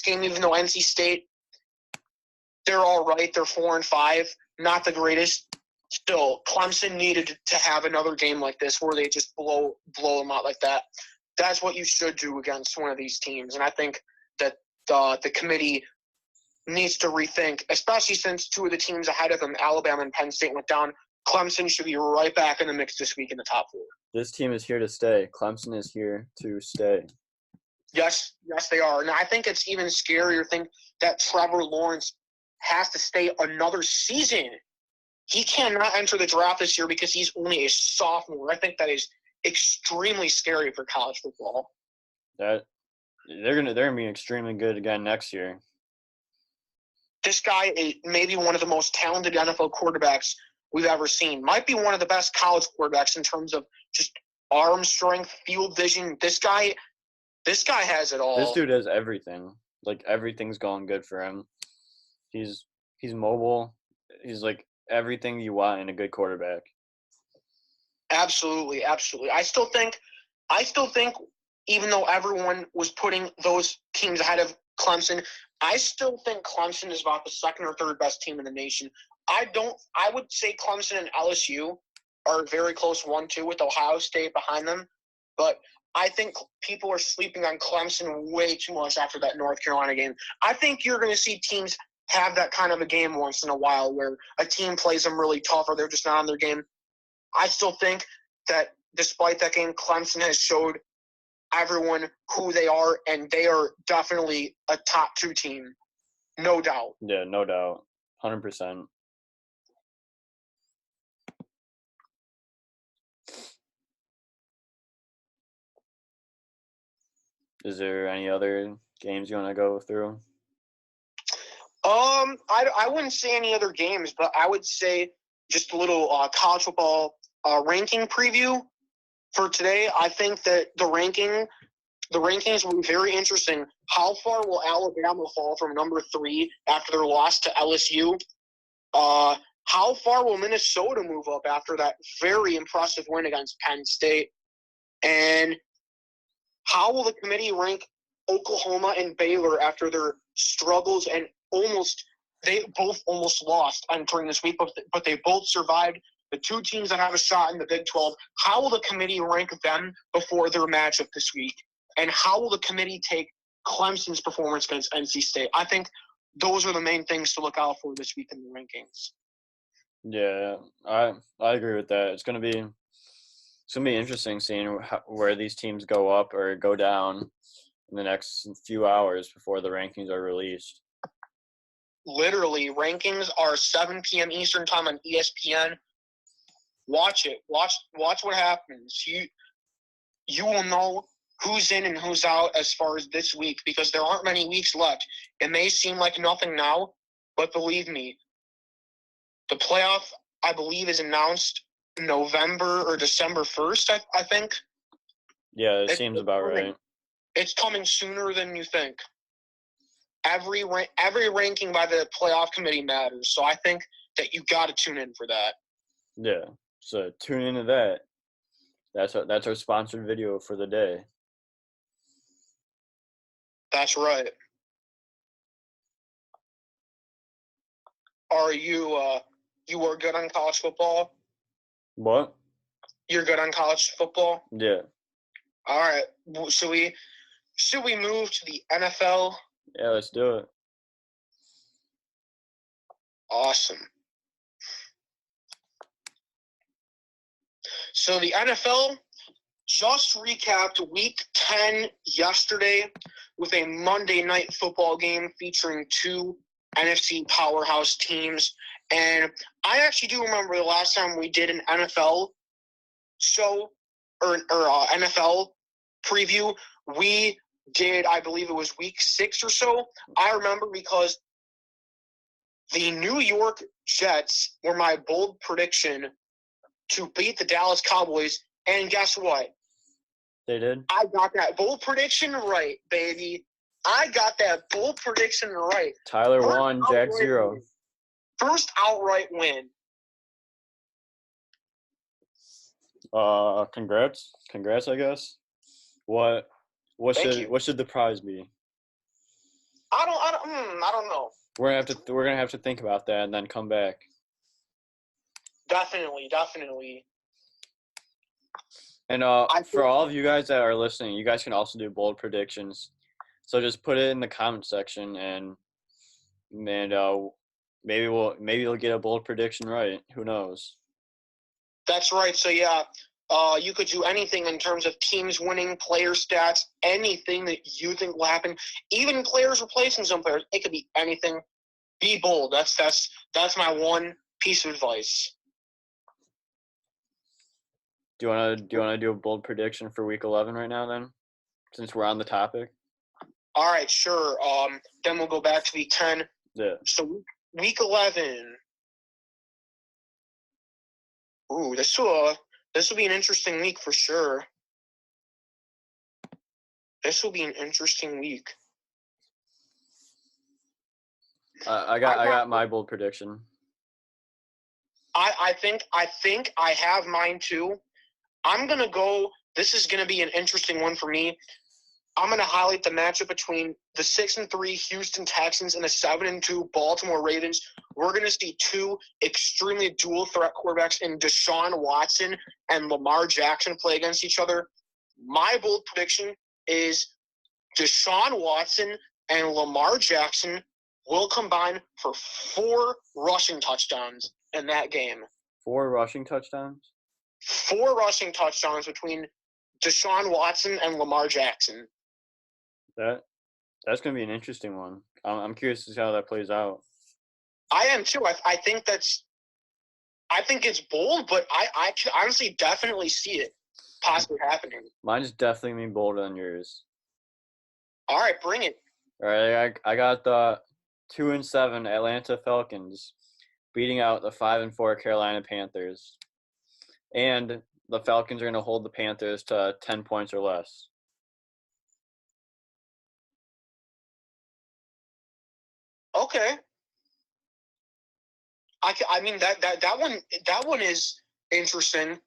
A: game, even though NC State, they're all right. They're 4-5, not the greatest. Still, Clemson needed to have another game like this where they just blow them out like that. That's what you should do against one of these teams, and I think that the committee needs to rethink, especially since two of the teams ahead of them, Alabama and Penn State, went down. Clemson should be right back in the mix this week in the top 4.
B: This team is here to stay. Clemson is here to stay.
A: Yes, they are. And I think it's even scarier to think that Trevor Lawrence has to stay another season. He cannot enter the draft this year because he's only a sophomore. I think that is extremely scary for college football.
B: That they're gonna be extremely good again next year.
A: This guy is maybe one of the most talented NFL quarterbacks we've ever seen. Might be one of the best college quarterbacks in terms of just arm strength, field vision. This guy has it all.
B: This dude has everything. Like, everything's going good for him. He's mobile. He's like everything you want in a good quarterback.
A: Absolutely. I still think even though everyone was putting those teams ahead of Clemson, I still think Clemson is about the second or third best team in the nation. I would say Clemson and LSU are very close 1-2 with Ohio State behind them, but I think people are sleeping on Clemson way too much after that North Carolina game. I think you're going to see teams have that kind of a game once in a while where a team plays them really tough or they're just not on their game. I still think that despite that game, Clemson has showed everyone who they are, and they are definitely a top 2 team, no doubt.
B: Yeah, no doubt. 100%. Is there any other games you want to go through?
A: I wouldn't say any other games, but I would say just a little college football ranking preview for today. I think that the rankings will be very interesting. How far will Alabama fall from number 3 after their loss to LSU? How far will Minnesota move up after that very impressive win against Penn State? And how will the committee rank Oklahoma and Baylor after their struggles and they both almost lost entering this week, but they both survived? The 2 teams that have a shot in the Big 12, how will the committee rank them before their matchup this week? And how will the committee take Clemson's performance against NC State? I think those are the main things to look out for this week in the rankings.
B: Yeah, I agree with that. It's gonna be interesting seeing where these teams go up or go down in the next few hours before the rankings are released.
A: Literally, rankings are 7 p.m. Eastern time on ESPN. Watch it. Watch what happens. You will know who's in and who's out as far as this week because there aren't many weeks left. It may seem like nothing now, but believe me, the playoff, I believe, is announced November or December 1st, I think.
B: Yeah, it seems about right.
A: It's coming sooner than you think. Every ranking by the playoff committee matters, so I think that you got to tune in for that.
B: Yeah, so tune into that. That's our sponsored video for the day.
A: That's right. Are you are good on college football?
B: What?
A: You're good on college football?
B: Yeah.
A: All right. Should we move to the NFL?
B: Yeah, let's do it.
A: Awesome. So the NFL just recapped Week 10 yesterday with a Monday Night Football game featuring 2 NFC powerhouse teams. And I actually do remember the last time we did an NFL show or NFL preview, we did, I believe it was Week 6 or so. I remember because the New York Jets were my bold prediction to beat the Dallas Cowboys. And guess what?
B: They did?
A: I got that bold prediction right, baby. I got that bold prediction right.
B: Tyler won, Jack 0.
A: First outright win.
B: Congrats, I guess. What
A: Thank you.
B: should the prize be?
A: I don't know.
B: We're gonna have to think about that and then come back.
A: Definitely.
B: And for all of you guys that are listening, you guys can also do bold predictions. So just put it in the comment section, and maybe you'll get a bold prediction right. Who knows?
A: That's right. So yeah, you could do anything in terms of teams winning, player stats, anything that you think will happen. Even players replacing some players. It could be anything. Be bold. That's my one piece of advice.
B: Do you wanna do a bold prediction for Week 11 right now then, since we're on the topic?
A: All right, sure. Then we'll go back to Week 10.
B: Yeah.
A: So Week 11. Ooh, this will be an interesting week for sure. This will be an interesting week.
B: I got my bold prediction.
A: I think I have mine too. I'm gonna go. This is gonna be an interesting one for me. I'm gonna highlight the matchup between the 6-3 Houston Texans and the 7-2 Baltimore Ravens. We're gonna see two extremely dual threat quarterbacks in Deshaun Watson and Lamar Jackson play against each other. My bold prediction is Deshaun Watson and Lamar Jackson will combine for 4 rushing touchdowns in that game.
B: 4 rushing touchdowns?
A: 4 rushing touchdowns between Deshaun Watson and Lamar Jackson.
B: That's going to be an interesting one. I'm curious to see how that plays out.
A: I am too. I think it's bold, but I can honestly definitely see it possibly happening.
B: Mine's definitely going to be bolder than yours.
A: All right, bring it.
B: All right, I got the 2-7 Atlanta Falcons beating out the 5-4 Carolina Panthers. And the Falcons are going to hold the Panthers to 10 points or less.
A: Okay. I mean that one is interesting.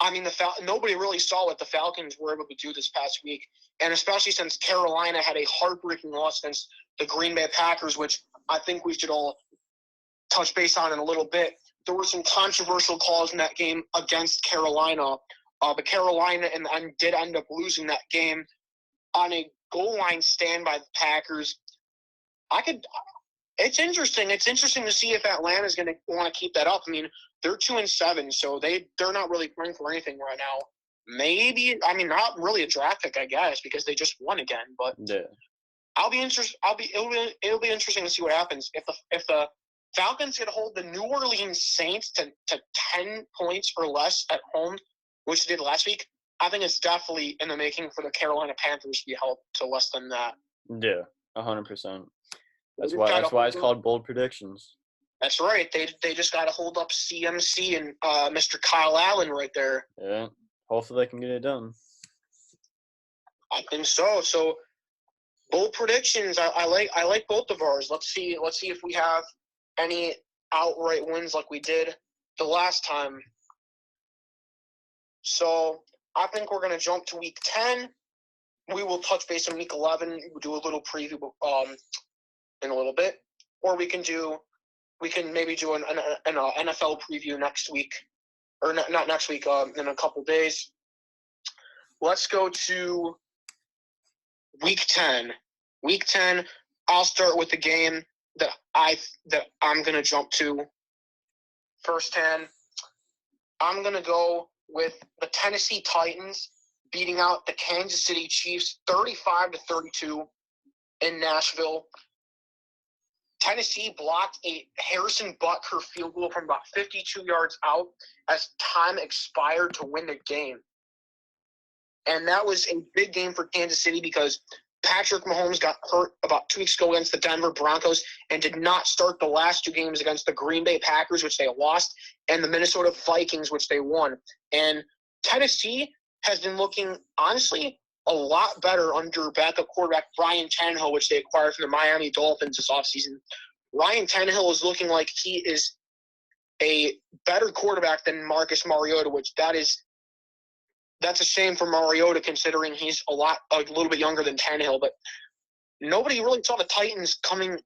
A: I mean nobody really saw what the Falcons were able to do this past week, and especially since Carolina had a heartbreaking loss against the Green Bay Packers, which I think we should all touch base on in a little bit. There were some controversial calls in that game against Carolina, but Carolina did end up losing that game on a goal line stand by the Packers. It's interesting. It's interesting to see if Atlanta's going to want to keep that up. I mean, they're 2-7, so they're not really playing for anything right now. Maybe, I mean, not really a draft pick, I guess, because they just won again. But
B: yeah.
A: It'll be interesting to see what happens if the Falcons can hold the New Orleans Saints to 10 points or less at home, which they did last week. I think it's definitely in the making for the Carolina Panthers to be held to less than that.
B: Yeah, 100%. That's why it's called bold predictions.
A: That's right. They just got to hold up CMC and Mr. Kyle Allen right there.
B: Yeah. Hopefully they can get it done.
A: I think so. So bold predictions. I like both of ours. Let's see if we have any outright wins like we did the last time. So I think we're gonna jump to Week 10. We will touch base on Week 11. We'll do a little preview in a little bit, or we can maybe do an NFL preview next week, or not next week. In a couple days. Let's go to Week 10. Week 10. I'll start with the game that I'm gonna jump to firsthand. I'm gonna go with the Tennessee Titans beating out the Kansas City Chiefs 35-32 in Nashville. Tennessee blocked a Harrison Butker field goal from about 52 yards out as time expired to win the game. And that was a big game for Kansas City because Patrick Mahomes got hurt about 2 weeks ago against the Denver Broncos and did not start the last 2 games against the Green Bay Packers, which they lost, and the Minnesota Vikings, which they won. And Tennessee has been looking, honestly, a lot better under backup quarterback Ryan Tannehill, which they acquired from the Miami Dolphins this offseason. Ryan Tannehill is looking like he is a better quarterback than Marcus Mariota, which that is that's a shame for Mariota considering he's a little bit younger than Tannehill. But nobody really saw the Titans coming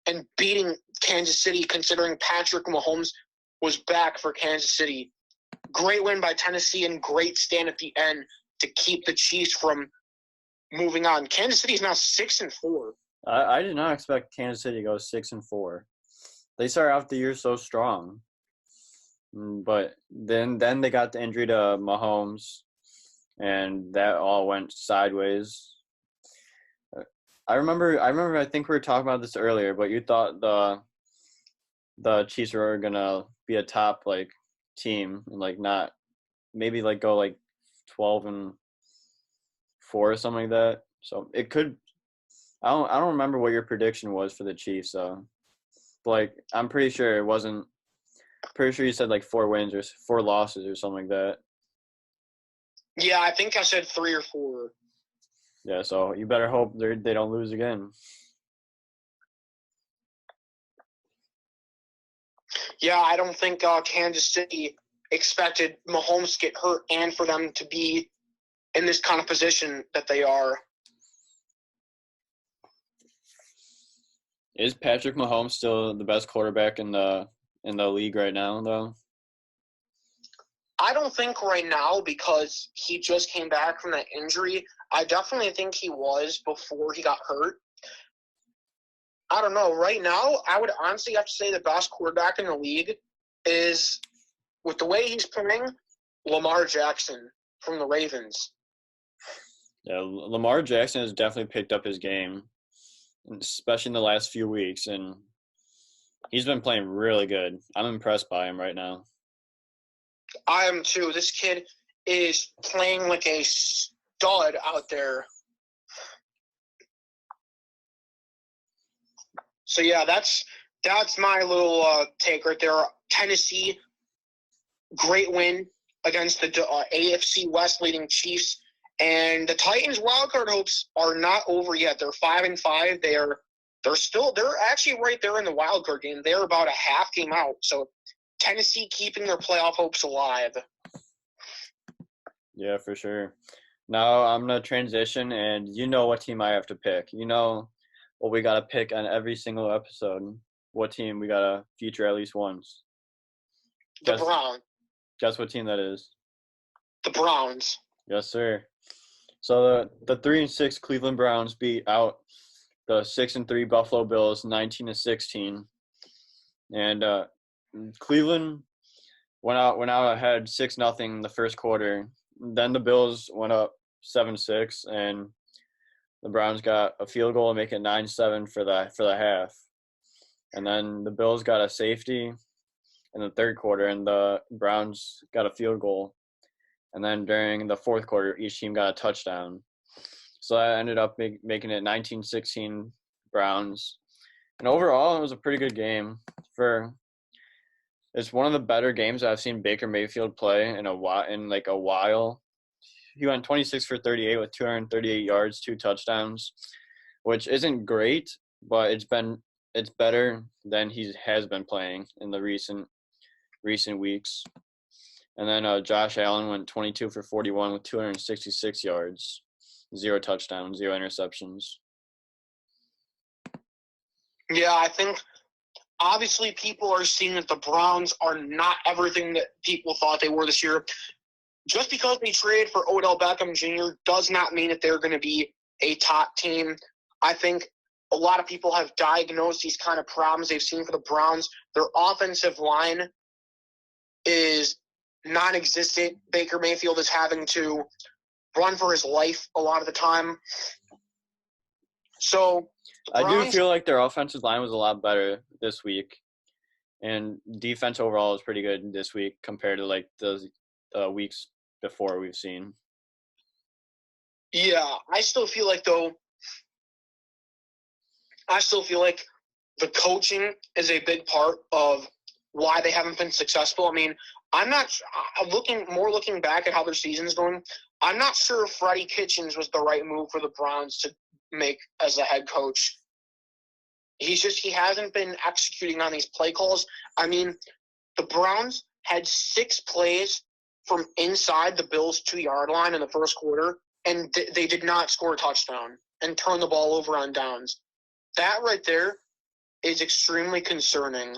A: and beating Kansas City considering Patrick Mahomes was back for Kansas City. Great win by Tennessee and great stand at the end to keep the Chiefs from moving on. Kansas City is now 6-4.
B: I did not expect Kansas City to go 6-4. They started off the year so strong, but then they got the injury to Mahomes, and that all went sideways. I remember. I think we were talking about this earlier, but you thought the Chiefs were gonna be a top team and not maybe go 12-4 or something like that. So it could. I don't remember what your prediction was for the Chiefs, so I'm pretty sure it wasn't. Pretty sure you said 4 wins or 4 losses or something like that.
A: Yeah, I think I said 3 or 4.
B: Yeah, so you better hope they don't lose again.
A: Yeah, I don't think Kansas City expected Mahomes to get hurt and for them to be in this kind of position that they are.
B: Is Patrick Mahomes still the best quarterback in the league right now, though?
A: I don't think right now because he just came back from that injury. I definitely think he was before he got hurt. I don't know. Right now, I would honestly have to say the best quarterback in the league is, with the way he's playing, Lamar Jackson from the Ravens.
B: Yeah, Lamar Jackson has definitely picked up his game, especially in the last few weeks, and he's been playing really good. I'm impressed by him right now.
A: I am too. This kid is playing like a stud out there. So yeah, that's my little take right there. Tennessee, great win against the AFC West leading Chiefs, and the Titans' wildcard hopes are not over yet. They're 5-5. They're actually right there in the wildcard game. They're about a half game out. So Tennessee keeping their playoff hopes alive.
B: Yeah, for sure. Now I'm going to transition, and you know what team I have to pick. You know what we got to pick on every single episode. What team we got to feature at least once.
A: The Browns.
B: Guess what team that is?
A: The Browns.
B: Yes, sir. So the 3-6 Cleveland Browns beat out the 6-3 Buffalo Bills 19-16. And Cleveland went out ahead 6-0 in the first quarter. Then the Bills went up 7-6, and the Browns got a field goal to make it 9-7 for the half. And then the Bills got a safety in the third quarter, and the Browns got a field goal. And then during the fourth quarter, each team got a touchdown. So that ended up making it 19-16 Browns. And overall, it was a pretty good game. It's one of the better games I've seen Baker Mayfield play in a while. He went 26 for 38 with 238 yards, 2 touchdowns, which isn't great, but it's better than he has been playing in the recent weeks. And then Josh Allen went 22 for 41 with 266 yards, 0 touchdowns, 0 interceptions.
A: Yeah, I think obviously people are seeing that the Browns are not everything that people thought they were this year. Just because they traded for Odell Beckham Jr. does not mean that they're going to be a top team. I think a lot of people have diagnosed these kind of problems they've seen for the Browns. Their offensive line is non-existent. Baker Mayfield is having to run for his life a lot of the time. So
B: I do feel like their offensive line was a lot better this week, and defense overall is pretty good this week compared to the weeks before we've seen.
A: Yeah, I still feel like the coaching is a big part of why they haven't been successful. I mean, I'm looking back at how their season's going. I'm not sure if Freddie Kitchens was the right move for the Browns to make as a head coach. He hasn't been executing on these play calls. I mean, the Browns had 6 plays from inside the Bills' 2-yard line in the first quarter, and they did not score a touchdown and turn the ball over on downs. That right there is extremely concerning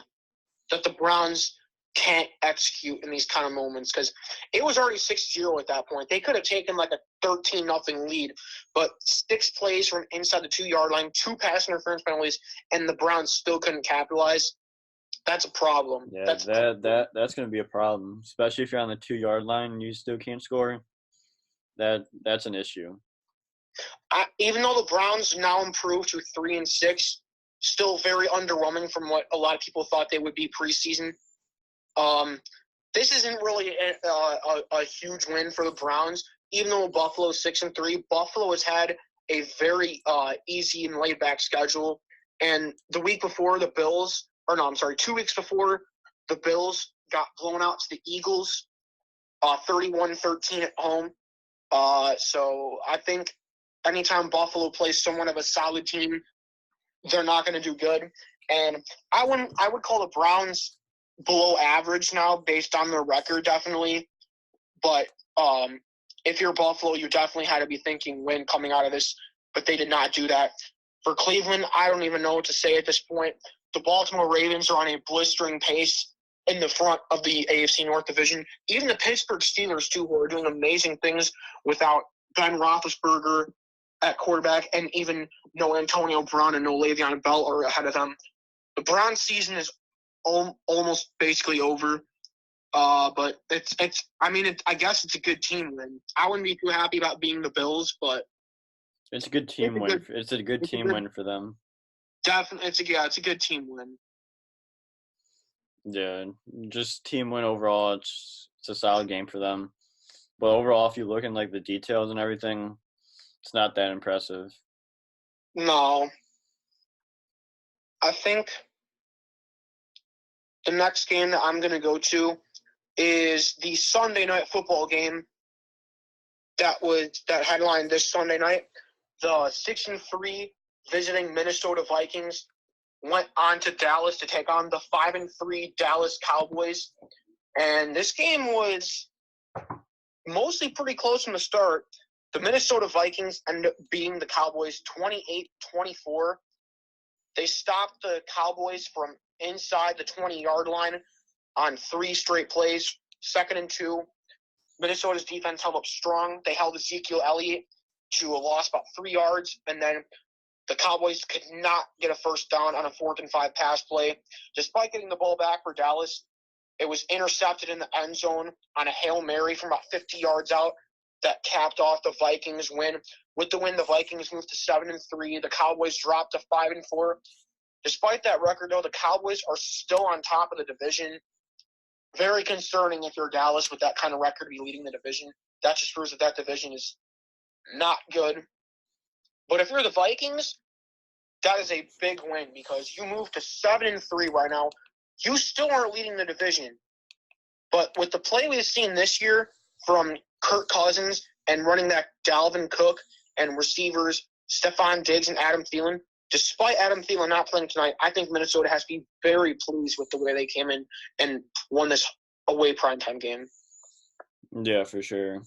A: that the Browns can't execute in these kind of moments, because it was already 6-0 at that point. They could have taken like a 13-0 lead, but 6 plays from inside the 2-yard line, 2 pass interference penalties, and the Browns still couldn't capitalize. That's a problem.
B: Yeah,
A: that's
B: going to be a problem, especially if you're on the 2-yard line and you still can't score. That's an issue.
A: Even though the Browns now improved to 3-6, still very underwhelming from what a lot of people thought they would be preseason. This isn't really a huge win for the Browns, even though Buffalo's 6-3. Buffalo has had a very easy and laid-back schedule, and the week before the Bills, 2 weeks before, the Bills got blown out to the Eagles, 31-13 at home. So I think anytime Buffalo plays somewhat of a solid team, they're not going to do good. And I would call the Browns below average now based on their record, definitely. But if you're Buffalo, you definitely had to be thinking win coming out of this, but they did not do that. For Cleveland, I don't even know what to say at this point. The Baltimore Ravens are on a blistering pace in the front of the AFC North Division. Even the Pittsburgh Steelers, too, who are doing amazing things without Ben Roethlisberger at quarterback, and even no Antonio Brown and no Le'Veon Bell are ahead of them. The Browns' season is almost basically over. But I guess it's a good team win. I wouldn't be too happy about being the Bills, but
B: it's a good team win. It's a good team win for them.
A: Definitely, it's a good team win.
B: Yeah, just team win overall. It's a solid game for them. But overall, if you look in like the details and everything, it's not that impressive.
A: No. I think the next game that I'm going to go to is the Sunday night football game that headlined this Sunday night. The 6-3 visiting Minnesota Vikings went on to Dallas to take on the 5-3 Dallas Cowboys. And this game was mostly pretty close from the start. The Minnesota Vikings ended up beating the Cowboys 28-24. They stopped the Cowboys from inside the 20-yard line on 3 straight plays, 2nd and 2. Minnesota's defense held up strong. They held Ezekiel Elliott to a loss about 3 yards, and then the Cowboys could not get a first down on a 4th and 5 pass play. Despite getting the ball back for Dallas, it was intercepted in the end zone on a Hail Mary from about 50 yards out that capped off the Vikings' win. With the win, the Vikings moved to 7-3. The Cowboys dropped to 5-4. Despite that record, though, the Cowboys are still on top of the division. Very concerning if you're Dallas with that kind of record to be leading the division. That just proves that division is not good. But if you're the Vikings, that is a big win because you move to 7-3 right now. You still aren't leading the division. But with the play we've seen this year from Kirk Cousins and running back Dalvin Cook and receivers Stephon Diggs and Adam Thielen, despite Adam Thielen not playing tonight, I think Minnesota has to be very pleased with the way they came in and won this away primetime game.
B: Yeah, for sure.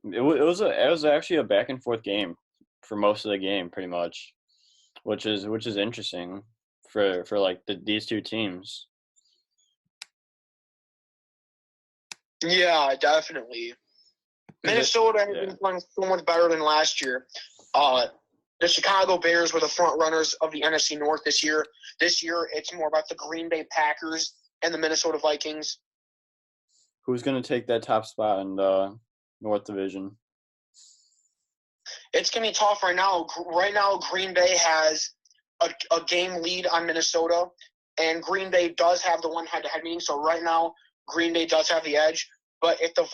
B: It was actually a back and forth game for most of the game, pretty much, which is interesting for like these two teams.
A: Yeah, definitely. Minnesota has been playing so much better than last year. The Chicago Bears were the front runners of the NFC North this year. This year, it's more about the Green Bay Packers and the Minnesota Vikings.
B: Who's going to take that top spot in the North Division?
A: It's going to be tough right now. Right now, Green Bay has a game lead on Minnesota, and Green Bay does have the one head-to-head meeting. So right now, Green Bay does have the edge. But if the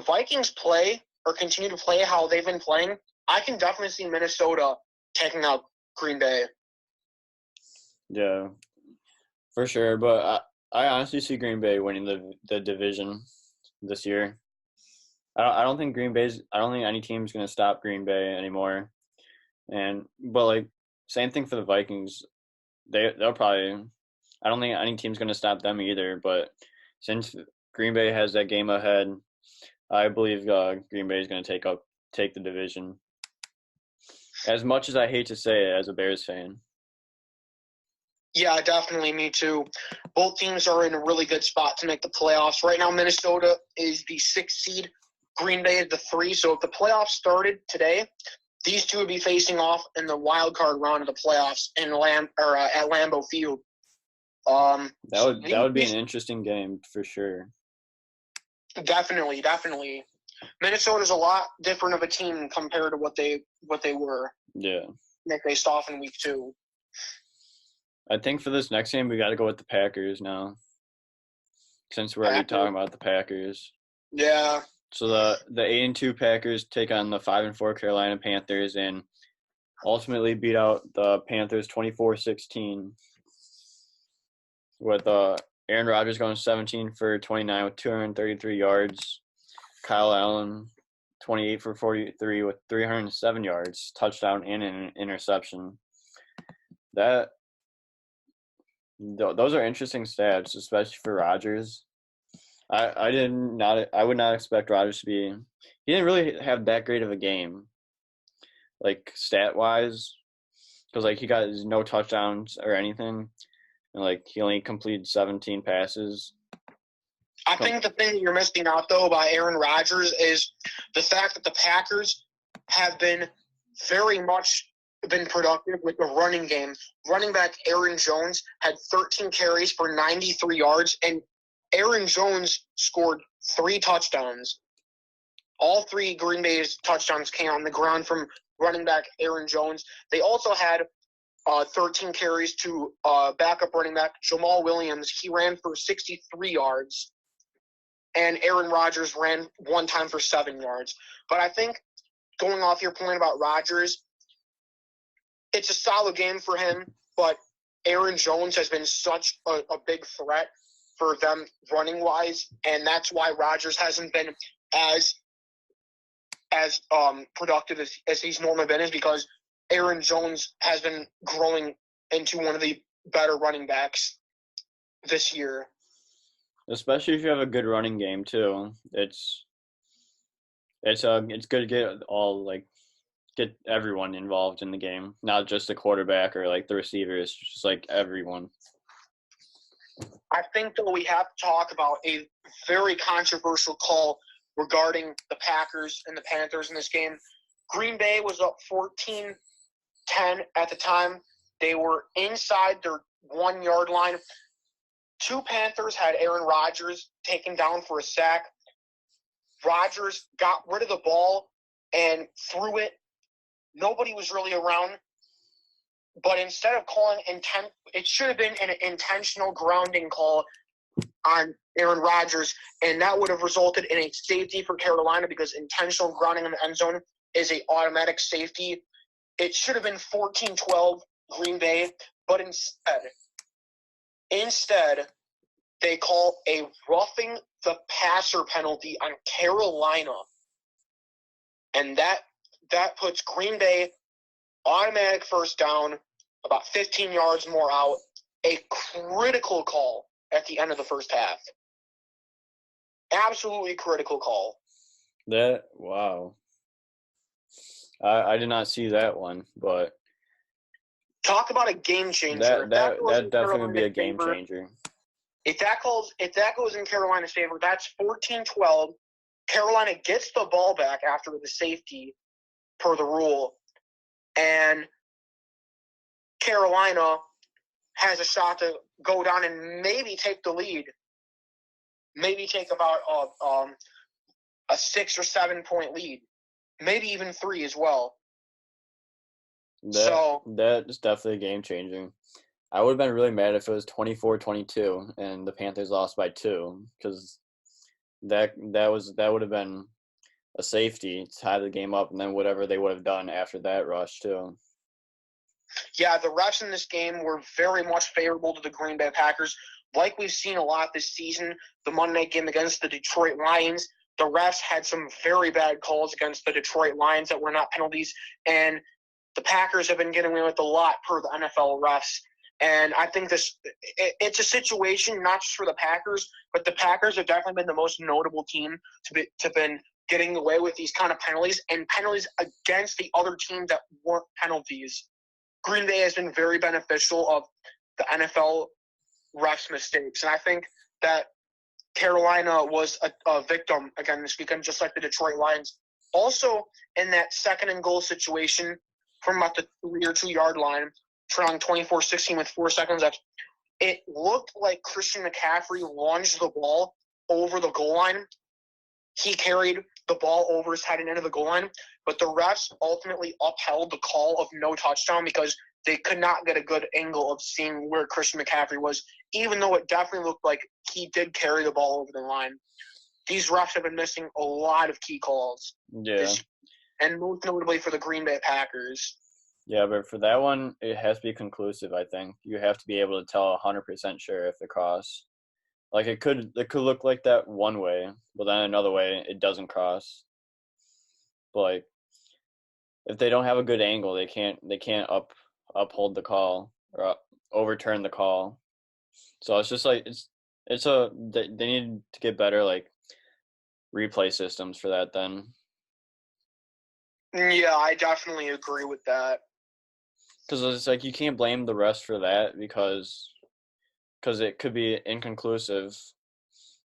A: Vikings play or continue to play how they've been playing, I can definitely see Minnesota taking out Green Bay.
B: Yeah, for sure. But I honestly see Green Bay winning the division this year. I don't think any team's going to stop Green Bay anymore. But like same thing for the Vikings. They'll probably. I don't think any team's going to stop them either. But since Green Bay has that game ahead. I believe Green Bay is going to take the division. As much as I hate to say it as a Bears fan.
A: Yeah, definitely. Me too. Both teams are in a really good spot to make the playoffs. Right now, Minnesota is the 6th seed. Green Bay is the 3. So if the playoffs started today, these two would be facing off in the wild card round of the playoffs at Lambeau Field.
B: That would be an interesting game for sure.
A: Definitely. Minnesota's a lot different of a team compared to what they were.
B: Yeah.
A: They faced off in week 2.
B: I think for this next game we got to go with the Packers now, since we're already talking about the Packers.
A: Yeah.
B: So the 8-2 Packers take on the 5-4 Carolina Panthers and ultimately beat out the Panthers 24-16 with Aaron Rodgers going 17 for 29 with 233 yards. Kyle Allen 28 for 43 with 307 yards, touchdown and an interception. Those are interesting stats, especially for Rodgers. I would not expect Rodgers to be. He didn't really have that great of a game, like stat wise, because like he got no touchdowns or anything, and like he only completed 17 passes.
A: I think the thing that you're missing out though about Aaron Rodgers is the fact that the Packers have been very much been productive with the running game. Running back Aaron Jones had 13 carries for 93 yards, and Aaron Jones scored 3 touchdowns. All 3 Green Bay's touchdowns came on the ground from running back Aaron Jones. They also had 13 carries to backup running back Jamal Williams. He ran for 63 yards, and Aaron Rodgers ran one time for 7 yards. But I think going off your point about Rodgers, it's a solid game for him, but Aaron Jones has been such a big threat for them running-wise, and that's why Rodgers hasn't been as productive as he's normally been, is because Aaron Jones has been growing into one of the better running backs this year.
B: Especially if you have a good running game too. It's good to get everyone involved in the game, not just the quarterback or like the receivers, just like everyone.
A: I think that we have to talk about a very controversial call regarding the Packers and the Panthers in this game. Green Bay was up 14-10 at the time. They were inside their 1-yard line. 2 Panthers had Aaron Rodgers taken down for a sack. Rodgers got rid of the ball and threw it. Nobody was really around. But instead of calling it should have been an intentional grounding call on Aaron Rodgers, and that would have resulted in a safety for Carolina because intentional grounding in the end zone is an automatic safety. It should have been 14-12 Green Bay, but instead they call a roughing the passer penalty on Carolina, and that puts Green Bay automatic first down, about 15 yards more out, a critical call at the end of the first half. Absolutely critical call.
B: Wow. I did not see that one, but
A: talk about a game changer.
B: That definitely would be a game changer.
A: If that goes in Carolina's favor, that's 14-12. Carolina gets the ball back after the safety per the rule, and Carolina has a shot to go down and maybe take the lead. Maybe take about a 6 or 7 point lead. Maybe even 3 as well.
B: That is definitely game changing. I would have been really mad if it was 24-22 and the Panthers lost by 2, because that would have been a safety to tie the game up, and then whatever they would have done after that rush too.
A: Yeah, the refs in this game were very much favorable to the Green Bay Packers. Like we've seen a lot this season, the Monday night game against the Detroit Lions, the refs had some very bad calls against the Detroit Lions that were not penalties, and the Packers have been getting away with a lot per the NFL refs. And I think it's a situation not just for the Packers, but the Packers have definitely been the most notable team to been getting away with these kind of penalties and penalties against the other teams that weren't penalties. Green Bay has been very beneficial of the NFL refs' mistakes, and I think that Carolina was a victim again this weekend, just like the Detroit Lions. Also, in that second and goal situation from about the 3 or 2 yard line, trailing 24-16 with 4 seconds left, it looked like Christian McCaffrey lunged the ball over the goal line. He carried the ball over his head and into the goal line, but the refs ultimately upheld the call of no touchdown because they could not get a good angle of seeing where Christian McCaffrey was, even though it definitely looked like he did carry the ball over the line. These refs have been missing a lot of key calls.
B: Yeah.
A: And most notably for the Green Bay Packers.
B: Yeah, but for that one, it has to be conclusive, I think. You have to be able to tell 100% sure if it crossed. Like, it could look like that one way, but then another way, it doesn't cross. But, like, if they don't have a good angle, they can't uphold the call or overturn the call. So it's just like they need to get better, like, replay systems for that then.
A: Yeah, I definitely agree with that.
B: Because it's like you can't blame the refs for that because it could be inconclusive,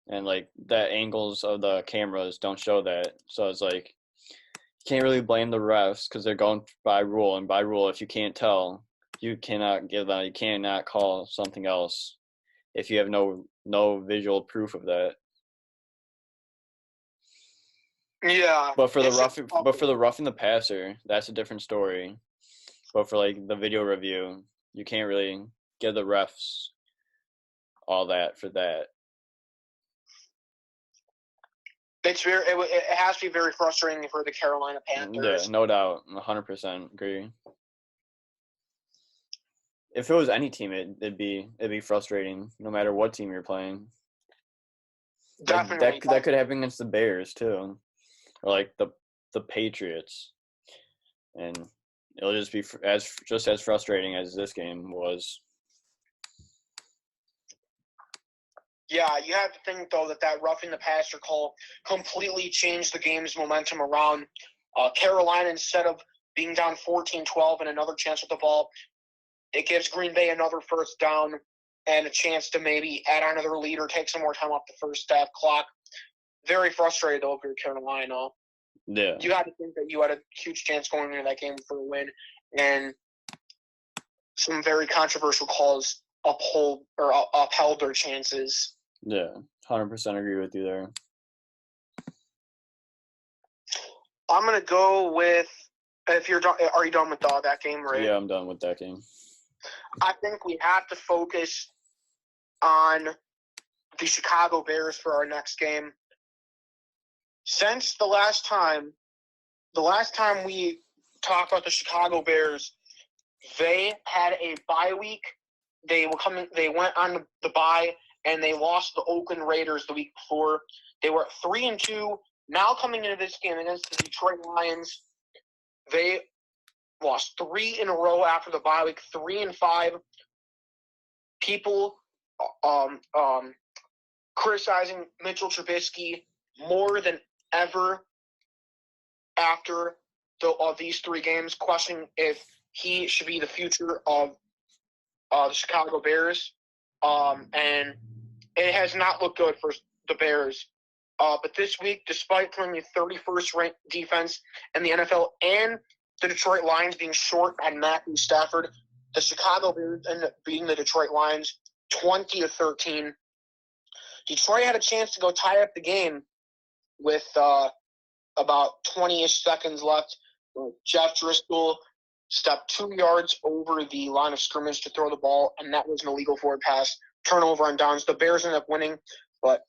B: and like that angles of the cameras don't show that. So it's like you can't really blame the refs because they're going by rule, and by rule, if you can't tell, you cannot you cannot call something else if you have no visual proof of that.
A: Yeah.
B: But for the roughing the passer, that's a different story. But for like the video review, you can't really give the refs all that for that.
A: It has to be very frustrating for the Carolina Panthers.
B: Yeah, no doubt, 100% agree. If it was any team, it'd be frustrating, no matter what team you're playing.
A: Definitely.
B: That could happen against the Bears too, or like the Patriots, and it'll just be just as frustrating as this game was.
A: Yeah, you have to think, though, that roughing the passer call completely changed the game's momentum around. Carolina, instead of being down 14-12 and another chance with the ball, it gives Green Bay another first down and a chance to maybe add on another lead or take some more time off the first half clock. Very frustrated, though, if you're Carolina.
B: Yeah.
A: You had to think that you had a huge chance going into that game for a win, and some very controversial calls upheld their chances.
B: Yeah, 100% agree with you there.
A: I'm gonna go with if you're done. Are you done with that game, right?
B: Yeah, I'm done with that game.
A: I think we have to focus on the Chicago Bears for our next game. Since the last time we talked about the Chicago Bears, they had a bye week. They went on the bye and they lost the Oakland Raiders the week before. They were 3-2. Now coming into this game against the Detroit Lions, they lost 3 in a row after the bye week, 3-5. People criticizing Mitchell Trubisky more than ever after these 3 games, questioning if he should be the future of the Chicago Bears. And it has not looked good for the Bears. But this week, despite playing the 31st ranked defense in the NFL and the Detroit Lions being short on Matthew Stafford, the Chicago Bears ended up beating the Detroit Lions 20-13. Detroit had a chance to go tie up the game with about 20-ish seconds left. Jeff Driscoll stepped 2 yards over the line of scrimmage to throw the ball, and that was an illegal forward pass. Turnover on downs. The Bears ended up winning, but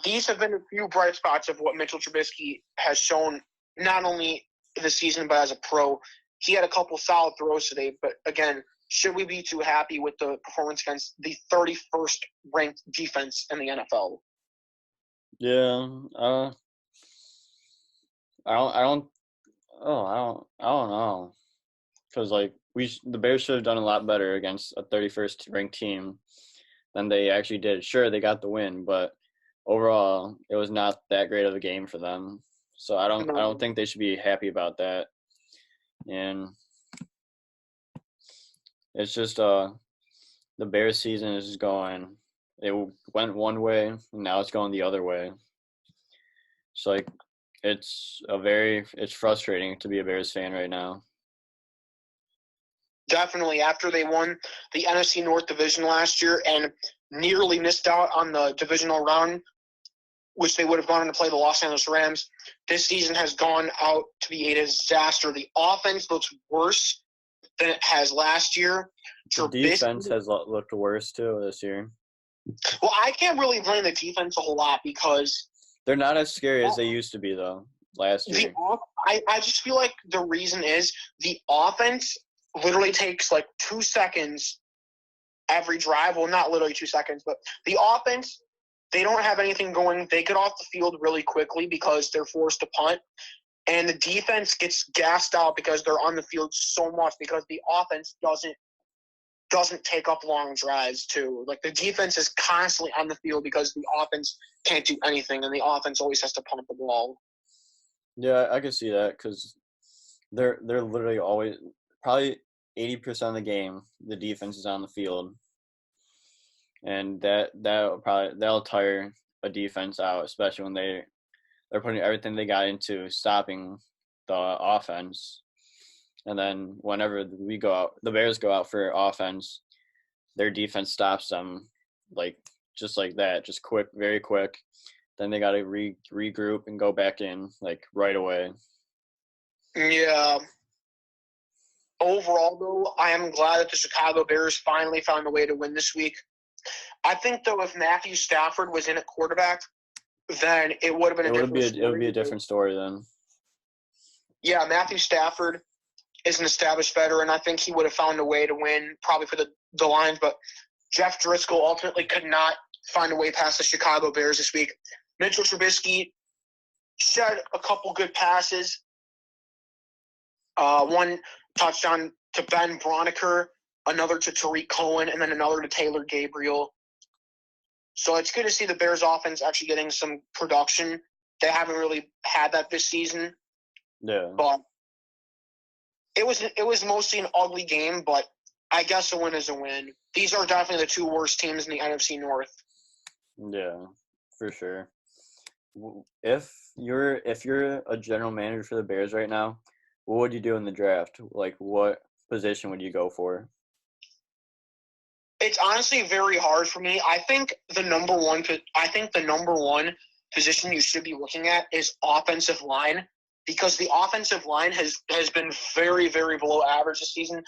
A: these have been a few bright spots of what Mitchell Trubisky has shown, not only this season but as a pro. He had a couple solid throws today, but again, should we be too happy with the performance against the 31st ranked defense in the NFL?
B: Yeah, I don't know, because like the Bears should have done a lot better against a 31st ranked team than they actually did. Sure, they got the win, but overall, it was not that great of a game for them. So I don't think they should be happy about that. And it's just the Bears season is just going. It went one way, and now it's going the other way. So like, it's frustrating to be a Bears fan right now.
A: Definitely, after they won the NFC North Division last year and nearly missed out on the divisional round, which they would have gone on to play the Los Angeles Rams, this season has gone out to be a disaster. The offense looks worse than it has last year.
B: The defense has looked worse too this year.
A: Well, I can't really blame the defense a whole lot because
B: they're not as scary as they used to be though last year.
A: I just feel like the reason is the offense literally takes like 2 seconds every drive. Well, not literally 2 seconds, but the offense, they don't have anything going. They get off the field really quickly because they're forced to punt. And the defense gets gassed out because they're on the field so much because the offense doesn't take up long drives too. Like the defense is constantly on the field because the offense can't do anything and the offense always has to punt the ball.
B: Yeah, I can see that because they're literally always probably 80% of the game the defense is on the field, and that'll tire a defense out, especially when they're putting everything they got into stopping the offense. And then whenever the Bears go out for offense, their defense stops them just like that, just quick, very quick. Then they got to regroup and go back in like right away.
A: Yeah. Overall, though, I am glad that the Chicago Bears finally found a way to win this week. I think, though, if Matthew Stafford was in at quarterback, then it would have been a different story.
B: It would be a different story then.
A: Yeah, Matthew Stafford is an established veteran. I think he would have found a way to win, probably for the Lions. But Jeff Driscoll ultimately could not find a way past the Chicago Bears this week. Mitchell Trubisky shed a couple good passes. One touchdown to Ben Broniker, another to Tariq Cohen, and then another to Taylor Gabriel. So it's good to see the Bears offense actually getting some production. They haven't really had that this season.
B: Yeah.
A: But it was mostly an ugly game, but I guess a win is a win. These are definitely the two worst teams in the NFC North.
B: Yeah, for sure. If you're a general manager for the Bears right now, what would you do in the draft? Like, what position would you go for?
A: It's honestly very hard for me. I think the number one position you should be looking at is offensive line, because the offensive line has been very, very below average this season.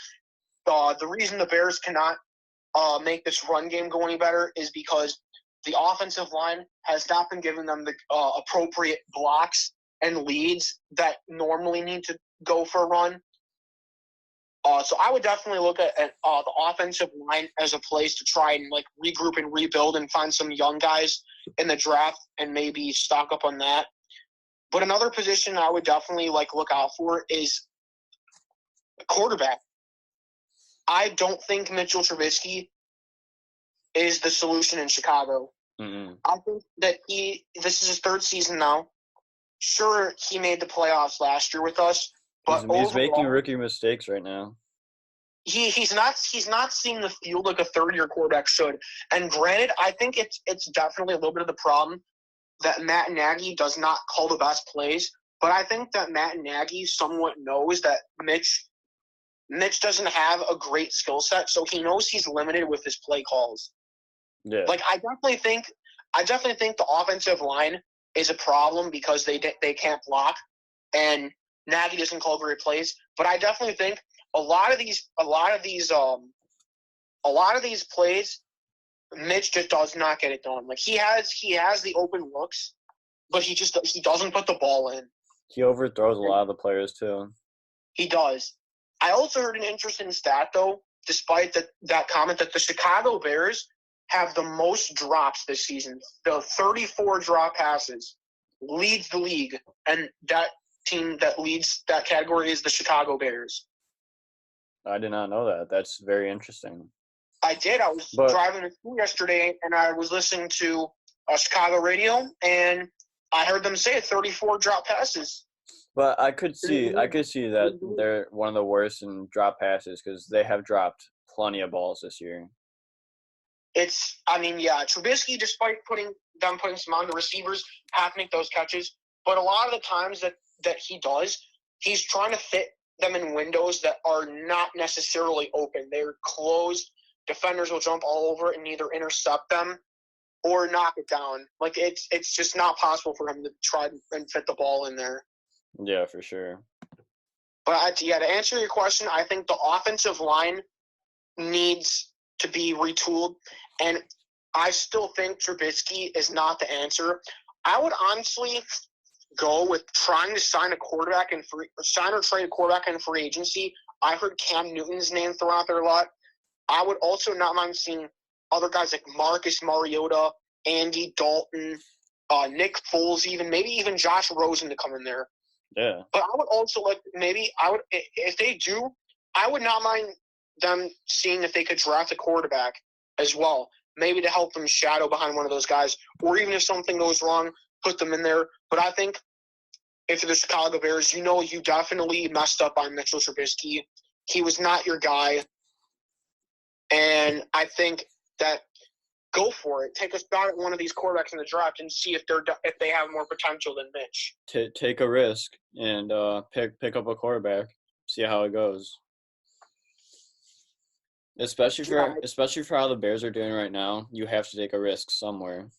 A: The reason the Bears cannot make this run game go any better is because the offensive line has not been giving them the appropriate blocks and leads that normally need to go for a run. So I would definitely look at the offensive line as a place to try and like regroup and rebuild and find some young guys in the draft and maybe stock up on that. But another position I would definitely like look out for is quarterback. I don't think Mitchell Trubisky is the solution in Chicago.
B: Mm-hmm.
A: I think that this is his third season now. Sure, he made the playoffs last year with us, but
B: he's making rookie mistakes right now.
A: He's not seeing the field like a third-year quarterback should. And granted, I think it's definitely a little bit of the problem that Matt Nagy does not call the best plays. But I think that Matt Nagy somewhat knows that Mitch doesn't have a great skill set, so he knows he's limited with his play calls.
B: Yeah.
A: Like I definitely think the offensive line is a problem because they can't block, and Nagy doesn't call great plays. But I definitely think a lot of these plays, Mitch just does not get it done. Like he has the open looks, but he doesn't put the ball in.
B: He overthrows a lot of the players too. He
A: does. I also heard an interesting stat though, despite that comment, that the Chicago Bears have the most drops this season. The 34 drop passes leads the league, and that team that leads that category is the Chicago Bears.
B: I did not know that. That's very interesting.
A: I did. I was
B: But
A: driving to school yesterday, and I was listening to Chicago radio, and I heard them say 34 drop passes.
B: I could see that they're one of the worst in drop passes because they have dropped plenty of balls this year.
A: Trubisky, despite putting some on the receivers, have to make those catches. But a lot of the times that he does, he's trying to fit them in windows that are not necessarily open. They're closed. Defenders will jump all over it and either intercept them or knock it down. Like, it's just not possible for him to try and fit the ball in there.
B: Yeah, for sure.
A: But, to answer your question, I think the offensive line needs to be retooled, and I still think Trubisky is not the answer. I would honestly go with trying to sign a quarterback and sign or trade a quarterback in free agency. I heard Cam Newton's name thrown out there a lot. I would also not mind seeing other guys like Marcus Mariota, Andy Dalton, Nick Foles, maybe even Josh Rosen to come in there.
B: Yeah.
A: But I would also if they do, I would not mind them seeing if they could draft a quarterback as well, maybe to help them shadow behind one of those guys, or even if something goes wrong, put them in there. But I think if you're the Chicago Bears, you definitely messed up on Mitchell Trubisky. He was not your guy. And I think that go for it. Take a shot at one of these quarterbacks in the draft and see if they have more potential than Mitch.
B: Take a risk and pick up a quarterback. See how it goes. Especially for how the Bears are doing right now, you have to take a risk somewhere.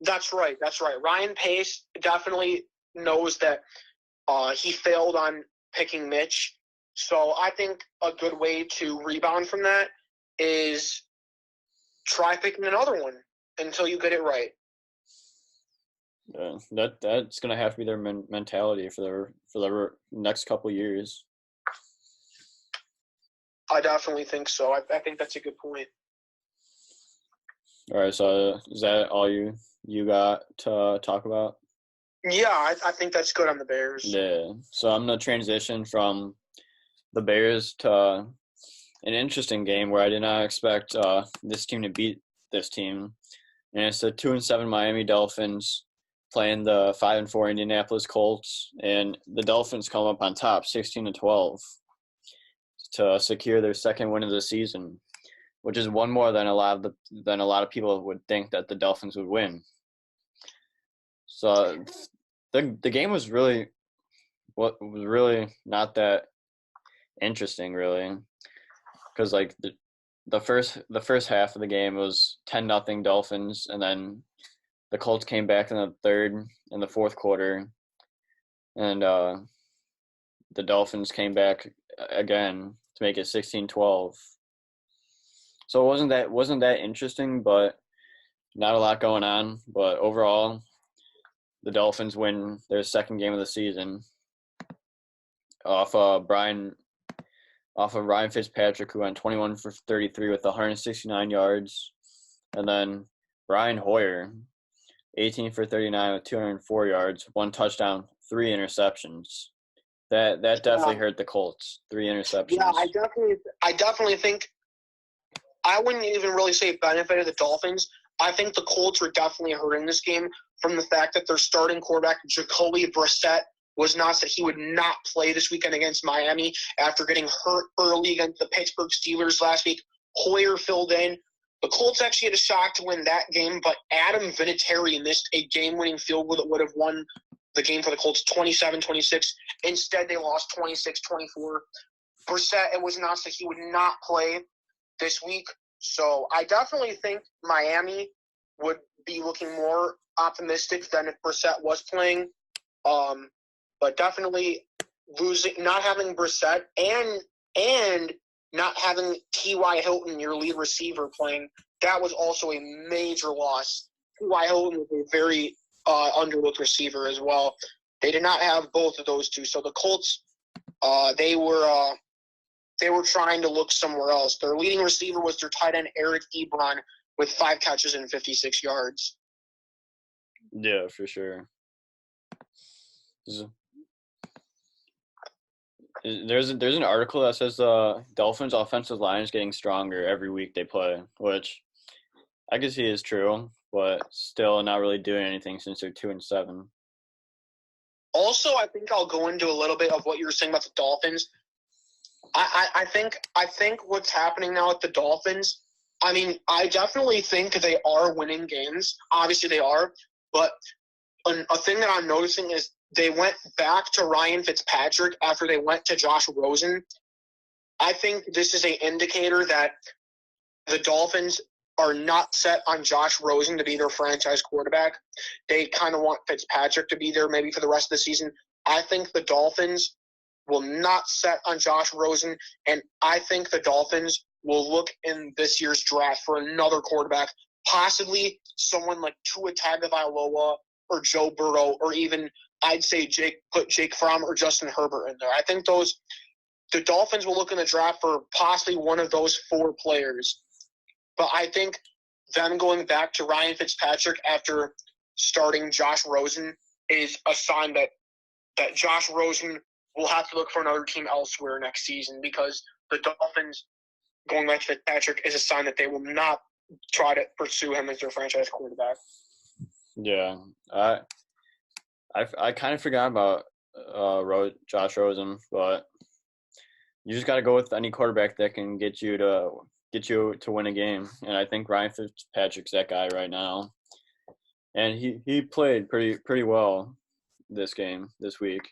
A: That's right. Ryan Pace definitely knows that he failed on picking Mitch. So I think a good way to rebound from that is try picking another one until you get it right.
B: That's gonna have to be their mentality for the next couple years.
A: I definitely think so. I think that's a good point.
B: All right, so is that all you got to talk about?
A: Yeah, I think that's good on the Bears.
B: Yeah, so I'm gonna transition from the Bears to an interesting game where I did not expect this team to beat this team, and it's the 2-7 Miami Dolphins playing the 5-4 Indianapolis Colts, and the Dolphins come up on top, 16-12, to secure their second win of the season, which is one more than a lot of people would think that the Dolphins would win. So the game was really not that interesting, really, because like the first half of the game was 10-0 Dolphins, and then the Colts came back in the third and the fourth quarter, and the Dolphins came back again to make it 16-12. So it wasn't that interesting, but not a lot going on. But overall, the Dolphins win their second game of the season off of Ryan Fitzpatrick, who went 21 for 33 with 169 yards, and then Brian Hoyer, 18 for 39 with 204 yards, 1 touchdown, 3 interceptions. That definitely hurt the Colts. 3 interceptions.
A: Yeah, I definitely think I wouldn't even really say it benefited the Dolphins. I think the Colts were definitely hurting this game from the fact that their starting quarterback, Jacoby Brissett, was announced that he would not play this weekend against Miami after getting hurt early against the Pittsburgh Steelers last week. Hoyer filled in. The Colts actually had a shot to win that game, but Adam Vinatieri missed a game-winning field goal that would have won the game for the Colts 27-26. Instead, they lost 26-24. Brissett, it was announced that he would not play this week. So I definitely think Miami would be looking more optimistic than if Brissett was playing. But definitely not having Brissett and not having T.Y. Hilton, your lead receiver, playing, that was also a major loss. T.Y. Hilton was a very underlooked receiver as well. They did not have both of those two. So the Colts, they were trying to look somewhere else. Their leading receiver was their tight end, Eric Ebron, with 5 catches and 56 yards.
B: Yeah, for sure. There's an article that says the Dolphins' offensive line is getting stronger every week they play, which I can see is true, but still not really doing anything since they're 2-7.
A: Also, I think I'll go into a little bit of what you were saying about the Dolphins. I think what's happening now with the Dolphins, I mean, I definitely think they are winning games. Obviously they are, but a thing that I'm noticing is they went back to Ryan Fitzpatrick after they went to Josh Rosen. I think this is an indicator that the Dolphins are not set on Josh Rosen to be their franchise quarterback. They kind of want Fitzpatrick to be there maybe for the rest of the season. I think the Dolphins will not set on Josh Rosen, and I think the Dolphins will look in this year's draft for another quarterback, possibly someone like Tua Tagovailoa or Joe Burrow, or even I'd say put Jake Fromm or Justin Herbert in there. I think the Dolphins will look in the draft for possibly one of those four players. But I think them going back to Ryan Fitzpatrick after starting Josh Rosen is a sign that Josh Rosen will have to look for another team elsewhere next season, because the Dolphins going back to Fitzpatrick is a sign that they will not try to pursue him as their franchise quarterback.
B: Yeah, I kind of forgot about Josh Rosen, but you just got to go with any quarterback that can get you to win a game, and I think Ryan Fitzpatrick's that guy right now, and he played pretty well this week,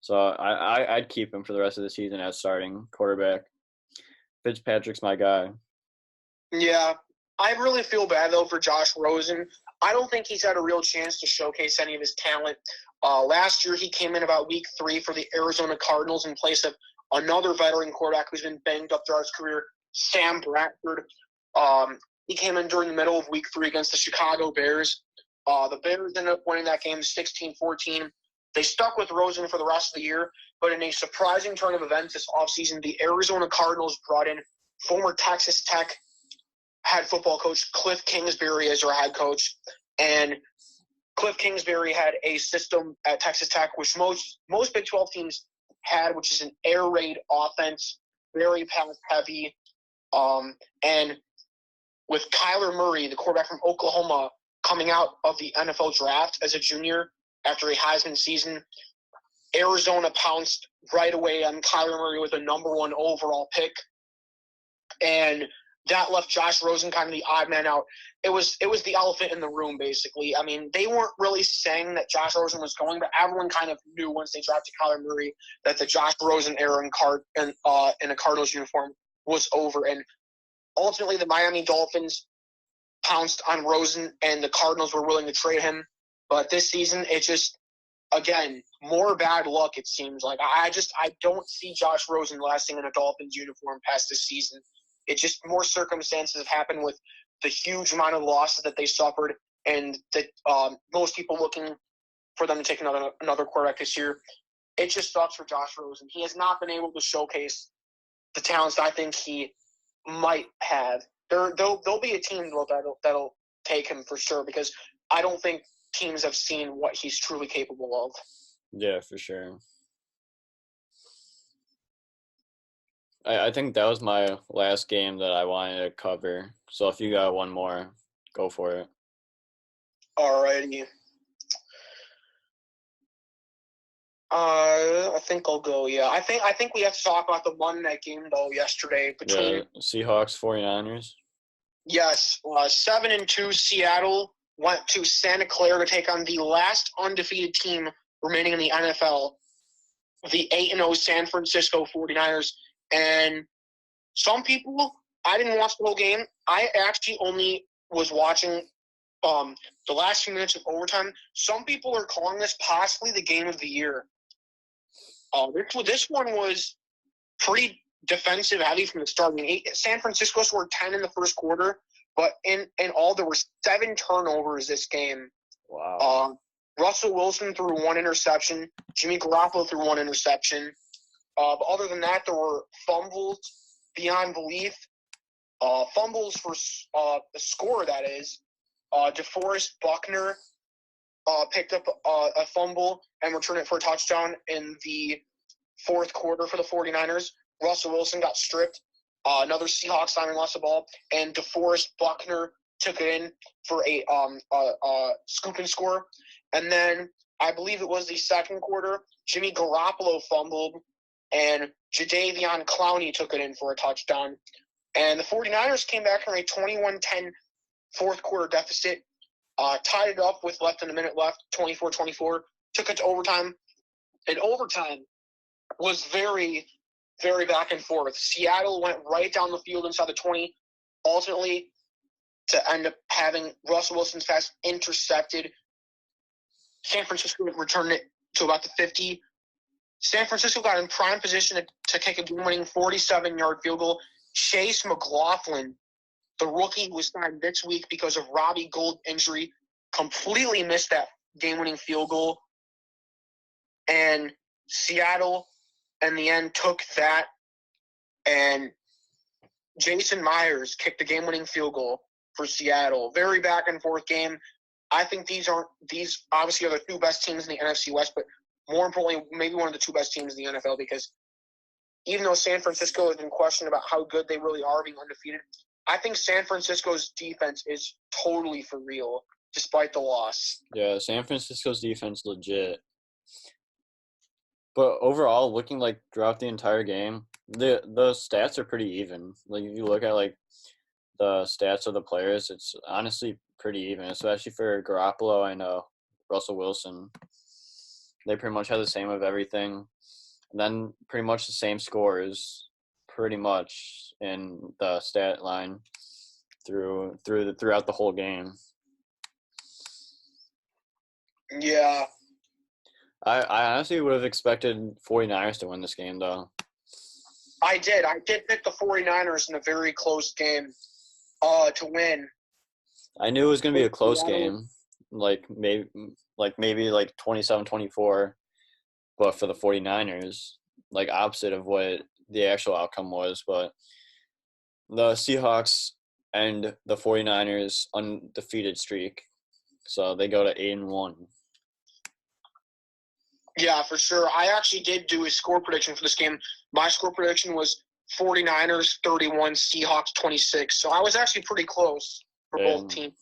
B: so I'd keep him for the rest of the season as starting quarterback. Fitzpatrick's my guy.
A: Yeah, I really feel bad though for Josh Rosen. I don't think he's had a real chance to showcase any of his talent. Last year he came in about week 3 for the Arizona Cardinals in place of another veteran quarterback who's been banged up throughout his career, Sam Bradford. He came in during the middle of week 3 against the Chicago Bears. The Bears ended up winning that game 16-14. They stuck with Rosen for the rest of the year, but in a surprising turn of events this offseason, the Arizona Cardinals brought in former Texas Tech head football coach Cliff Kingsbury as their head coach. And Cliff Kingsbury had a system at Texas Tech, which most Big 12 teams had, which is an air raid offense, very pass heavy. And with Kyler Murray, the quarterback from Oklahoma, coming out of the NFL draft as a junior after a Heisman season, Arizona pounced right away on Kyler Murray with a number 1 overall pick. And that left Josh Rosen kind of the odd man out. It was the elephant in the room, basically. I mean, they weren't really saying that Josh Rosen was going, but everyone kind of knew once they drafted Kyler Murray that the Josh Rosen era in a Cardinals uniform was over. And ultimately, the Miami Dolphins pounced on Rosen, and the Cardinals were willing to trade him. But this season, it just, again, more bad luck, it seems like. I don't see Josh Rosen lasting in a Dolphins uniform past this season. It's just more circumstances have happened with the huge amount of losses that they suffered, and that most people looking for them to take another quarterback this year. It just sucks for Josh Rosen. He has not been able to showcase the talents that I think he might have. There'll be a team that'll take him for sure, because I don't think teams have seen what he's truly capable of.
B: Yeah, for sure. I think that was my last game that I wanted to cover. So if you got one more, go for it.
A: Alrighty. I think I'll go. Yeah, I think we have to talk about the Monday night game though yesterday between
B: Seahawks 49ers.
A: Yes, 7-2 Seattle went to Santa Clara to take on the last undefeated team remaining in the NFL, the 8-0 San Francisco 49ers. And some people, I didn't watch the whole game. I actually only was watching the last few minutes of overtime. Some people are calling this possibly the game of the year. This one was pretty defensive heavy from the start. I mean, San Francisco scored 10 in the first quarter, but in all there were 7 turnovers this game.
B: Wow.
A: Russell Wilson threw 1 interception. Jimmy Garoppolo threw 1 interception. But other than that, there were fumbles beyond belief. Fumbles for the score, that is. DeForest Buckner picked up a fumble and returned it for a touchdown in the fourth quarter for the 49ers. Russell Wilson got stripped. Another Seahawks lineman lost the ball, and DeForest Buckner took it in for a scoop and score. And then I believe it was the second quarter, Jimmy Garoppolo fumbled, and Jadeveon Clowney took it in for a touchdown. And the 49ers came back from a 21-10 fourth quarter deficit, tied it up with less than a minute left, 24-24, took it to overtime. And overtime was very, very back and forth. Seattle went right down the field inside the 20, ultimately to end up having Russell Wilson's pass intercepted. San Francisco returned it to about the 50. San Francisco got in prime position to kick a game-winning 47-yard field goal. Chase McLaughlin, the rookie who was signed this week because of Robbie Gould injury, completely missed that game-winning field goal. And Seattle, in the end, took that. And Jason Myers kicked the game-winning field goal for Seattle. Very back-and-forth game. I think these obviously are the two best teams in the NFC West, but more importantly, maybe one of the two best teams in the NFL, because even though San Francisco has been questioned about how good they really are being undefeated, I think San Francisco's defense is totally for real, despite the loss.
B: Yeah, San Francisco's defense legit. But overall, looking like throughout the entire game, the stats are pretty even. Like if you look at like the stats of the players, it's honestly pretty even, especially for Garoppolo and Russell Wilson. They pretty much have the same of everything. And then pretty much the same scores pretty much in the stat line throughout the whole game.
A: Yeah.
B: I honestly would have expected 49ers to win this game, though.
A: I did pick the 49ers in a very close game to win.
B: I knew it was going to be a close game, like maybe 27-24, but for the 49ers, like opposite of what the actual outcome was. But the Seahawks end the 49ers undefeated streak, so they go to 8-1.
A: Yeah, for sure. I actually did do a score prediction for this game. My score prediction was 49ers 31, Seahawks 26. So I was actually pretty close for both teams.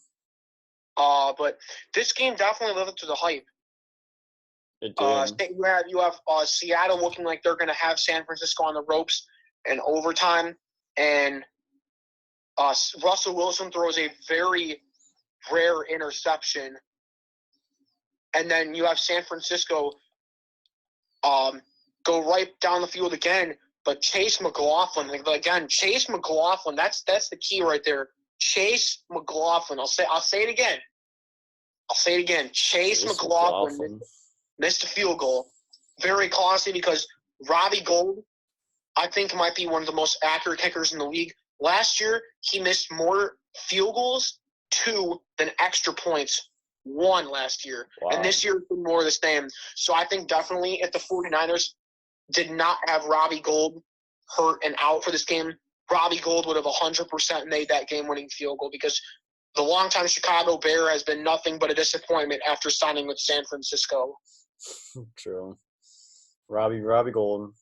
A: But this game definitely lived up to the hype.
B: It did.
A: You have Seattle looking like they're going to have San Francisco on the ropes in overtime. And Russell Wilson throws a very rare interception. And then you have San Francisco go right down the field again. But Chase McLaughlin, that's the key right there. Chase McLaughlin. I'll say it again. Chase McLaughlin missed a field goal. Very costly because Robbie Gould, I think, might be one of the most accurate kickers in the league. Last year, he missed more field goals, 2, than extra points, 1 last year. Wow. And this year, more of the same. So I think definitely if the 49ers did not have Robbie Gould hurt and out for this game, Robbie Gould would have 100% made that game-winning field goal, because the longtime Chicago Bear has been nothing but a disappointment after signing with San Francisco.
B: True. Robbie Gould.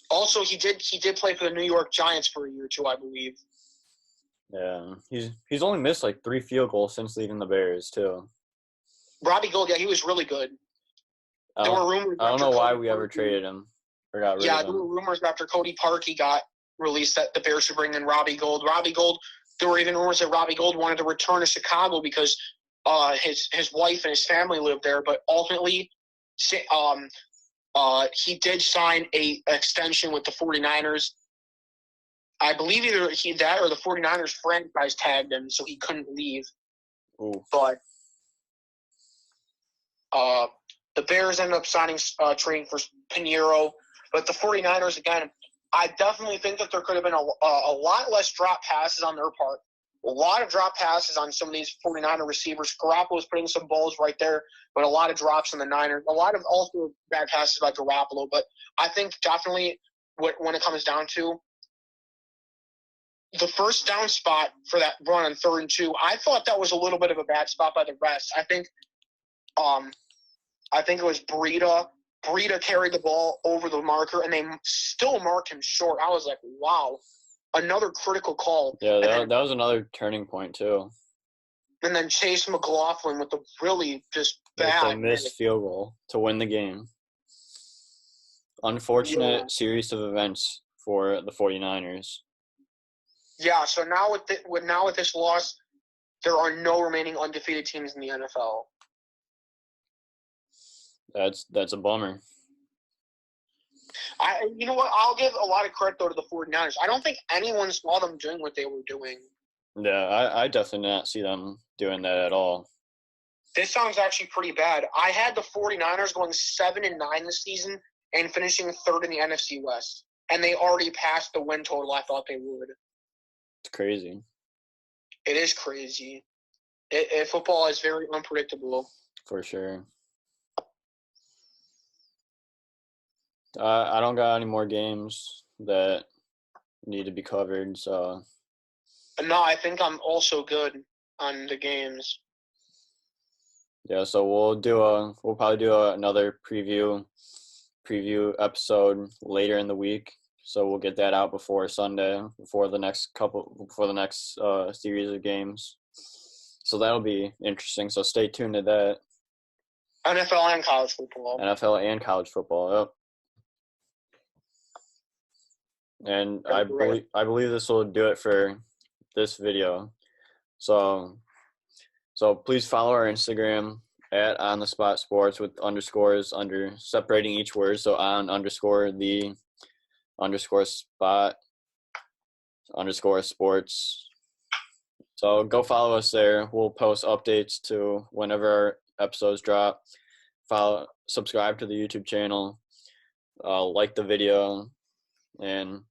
A: Also, he did play for the New York Giants for a year too, I believe.
B: Yeah, he's only missed like 3 field goals since leaving the Bears too.
A: Robbie Gould, yeah, he was really good. There were rumors.
B: I don't know why we ever traded him or got rid of him.
A: Yeah, there were rumors after Cody Parkey got released that the Bears should bring in Robbie Gould. There were even rumors that Robbie Gould wanted to return to Chicago because his wife and his family lived there. But ultimately, he did sign a extension with the 49ers. I believe either that or the 49ers franchise tagged him, so he couldn't leave.
B: Ooh.
A: But the Bears ended up trading for Pinheiro. But the 49ers, again, I definitely think that there could have been a lot less drop passes on their part. A lot of drop passes on some of these 49er receivers. Garoppolo was putting some balls right there, but a lot of drops on the Niners. A lot of also bad passes by Garoppolo. But I think definitely when it comes down to the first down spot for that run on 3rd and 2, I thought that was a little bit of a bad spot by the refs. I think it was Breida Breida carried the ball over the marker, and they still marked him short. I was like, wow, another critical call.
B: Yeah, that was another turning point, too.
A: And then Chase McLaughlin with the really just
B: With
A: bad
B: a missed field goal to win the game. Unfortunate series of events for the 49ers.
A: Yeah, so now with this loss, there are no remaining undefeated teams in the NFL.
B: That's a bummer.
A: You know what? I'll give a lot of credit, though, to the 49ers. I don't think anyone saw them doing what they were doing.
B: Yeah, I definitely not see them doing that at all.
A: This sounds actually pretty bad. I had the 49ers going 7-9 this season and finishing third in the NFC West. And they already passed the win total I thought they would.
B: It's crazy.
A: It is crazy. Football is very unpredictable.
B: For sure. I don't got any more games that need to be covered, so.
A: No, I think I'm also good on the games.
B: Yeah, so we'll probably do another preview episode later in the week. So we'll get that out before Sunday, before the next series of games. So that'll be interesting. So stay tuned to that.
A: NFL and college football.
B: NFL and college football. Yep. And I believe this will do it for this video. So please follow our Instagram at On the Spot Sports with underscores under separating each word. So on underscore the underscore spot underscore sports. So go follow us there. We'll post updates to whenever our episodes drop. Subscribe to the YouTube channel. Like the video, and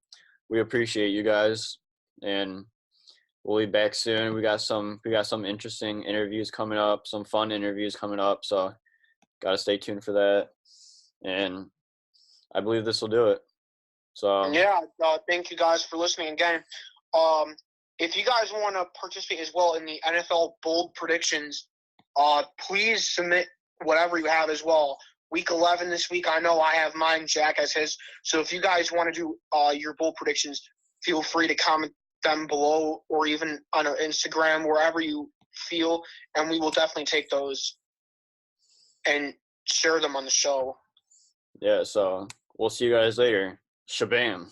B: we appreciate you guys. And we'll be back soon. We got some interesting interviews coming up, some fun interviews coming up. So gotta stay tuned for that. And I believe this will do it. So
A: yeah, thank you guys for listening again. If you guys want to participate as well in the NFL bold predictions, please submit whatever you have as well. Week 11 this week, I know I have mine, Jack has his. So if you guys want to do your bold predictions, feel free to comment them below or even on Instagram, wherever you feel, and we will definitely take those and share them on the show.
B: Yeah, so we'll see you guys later. Shabam.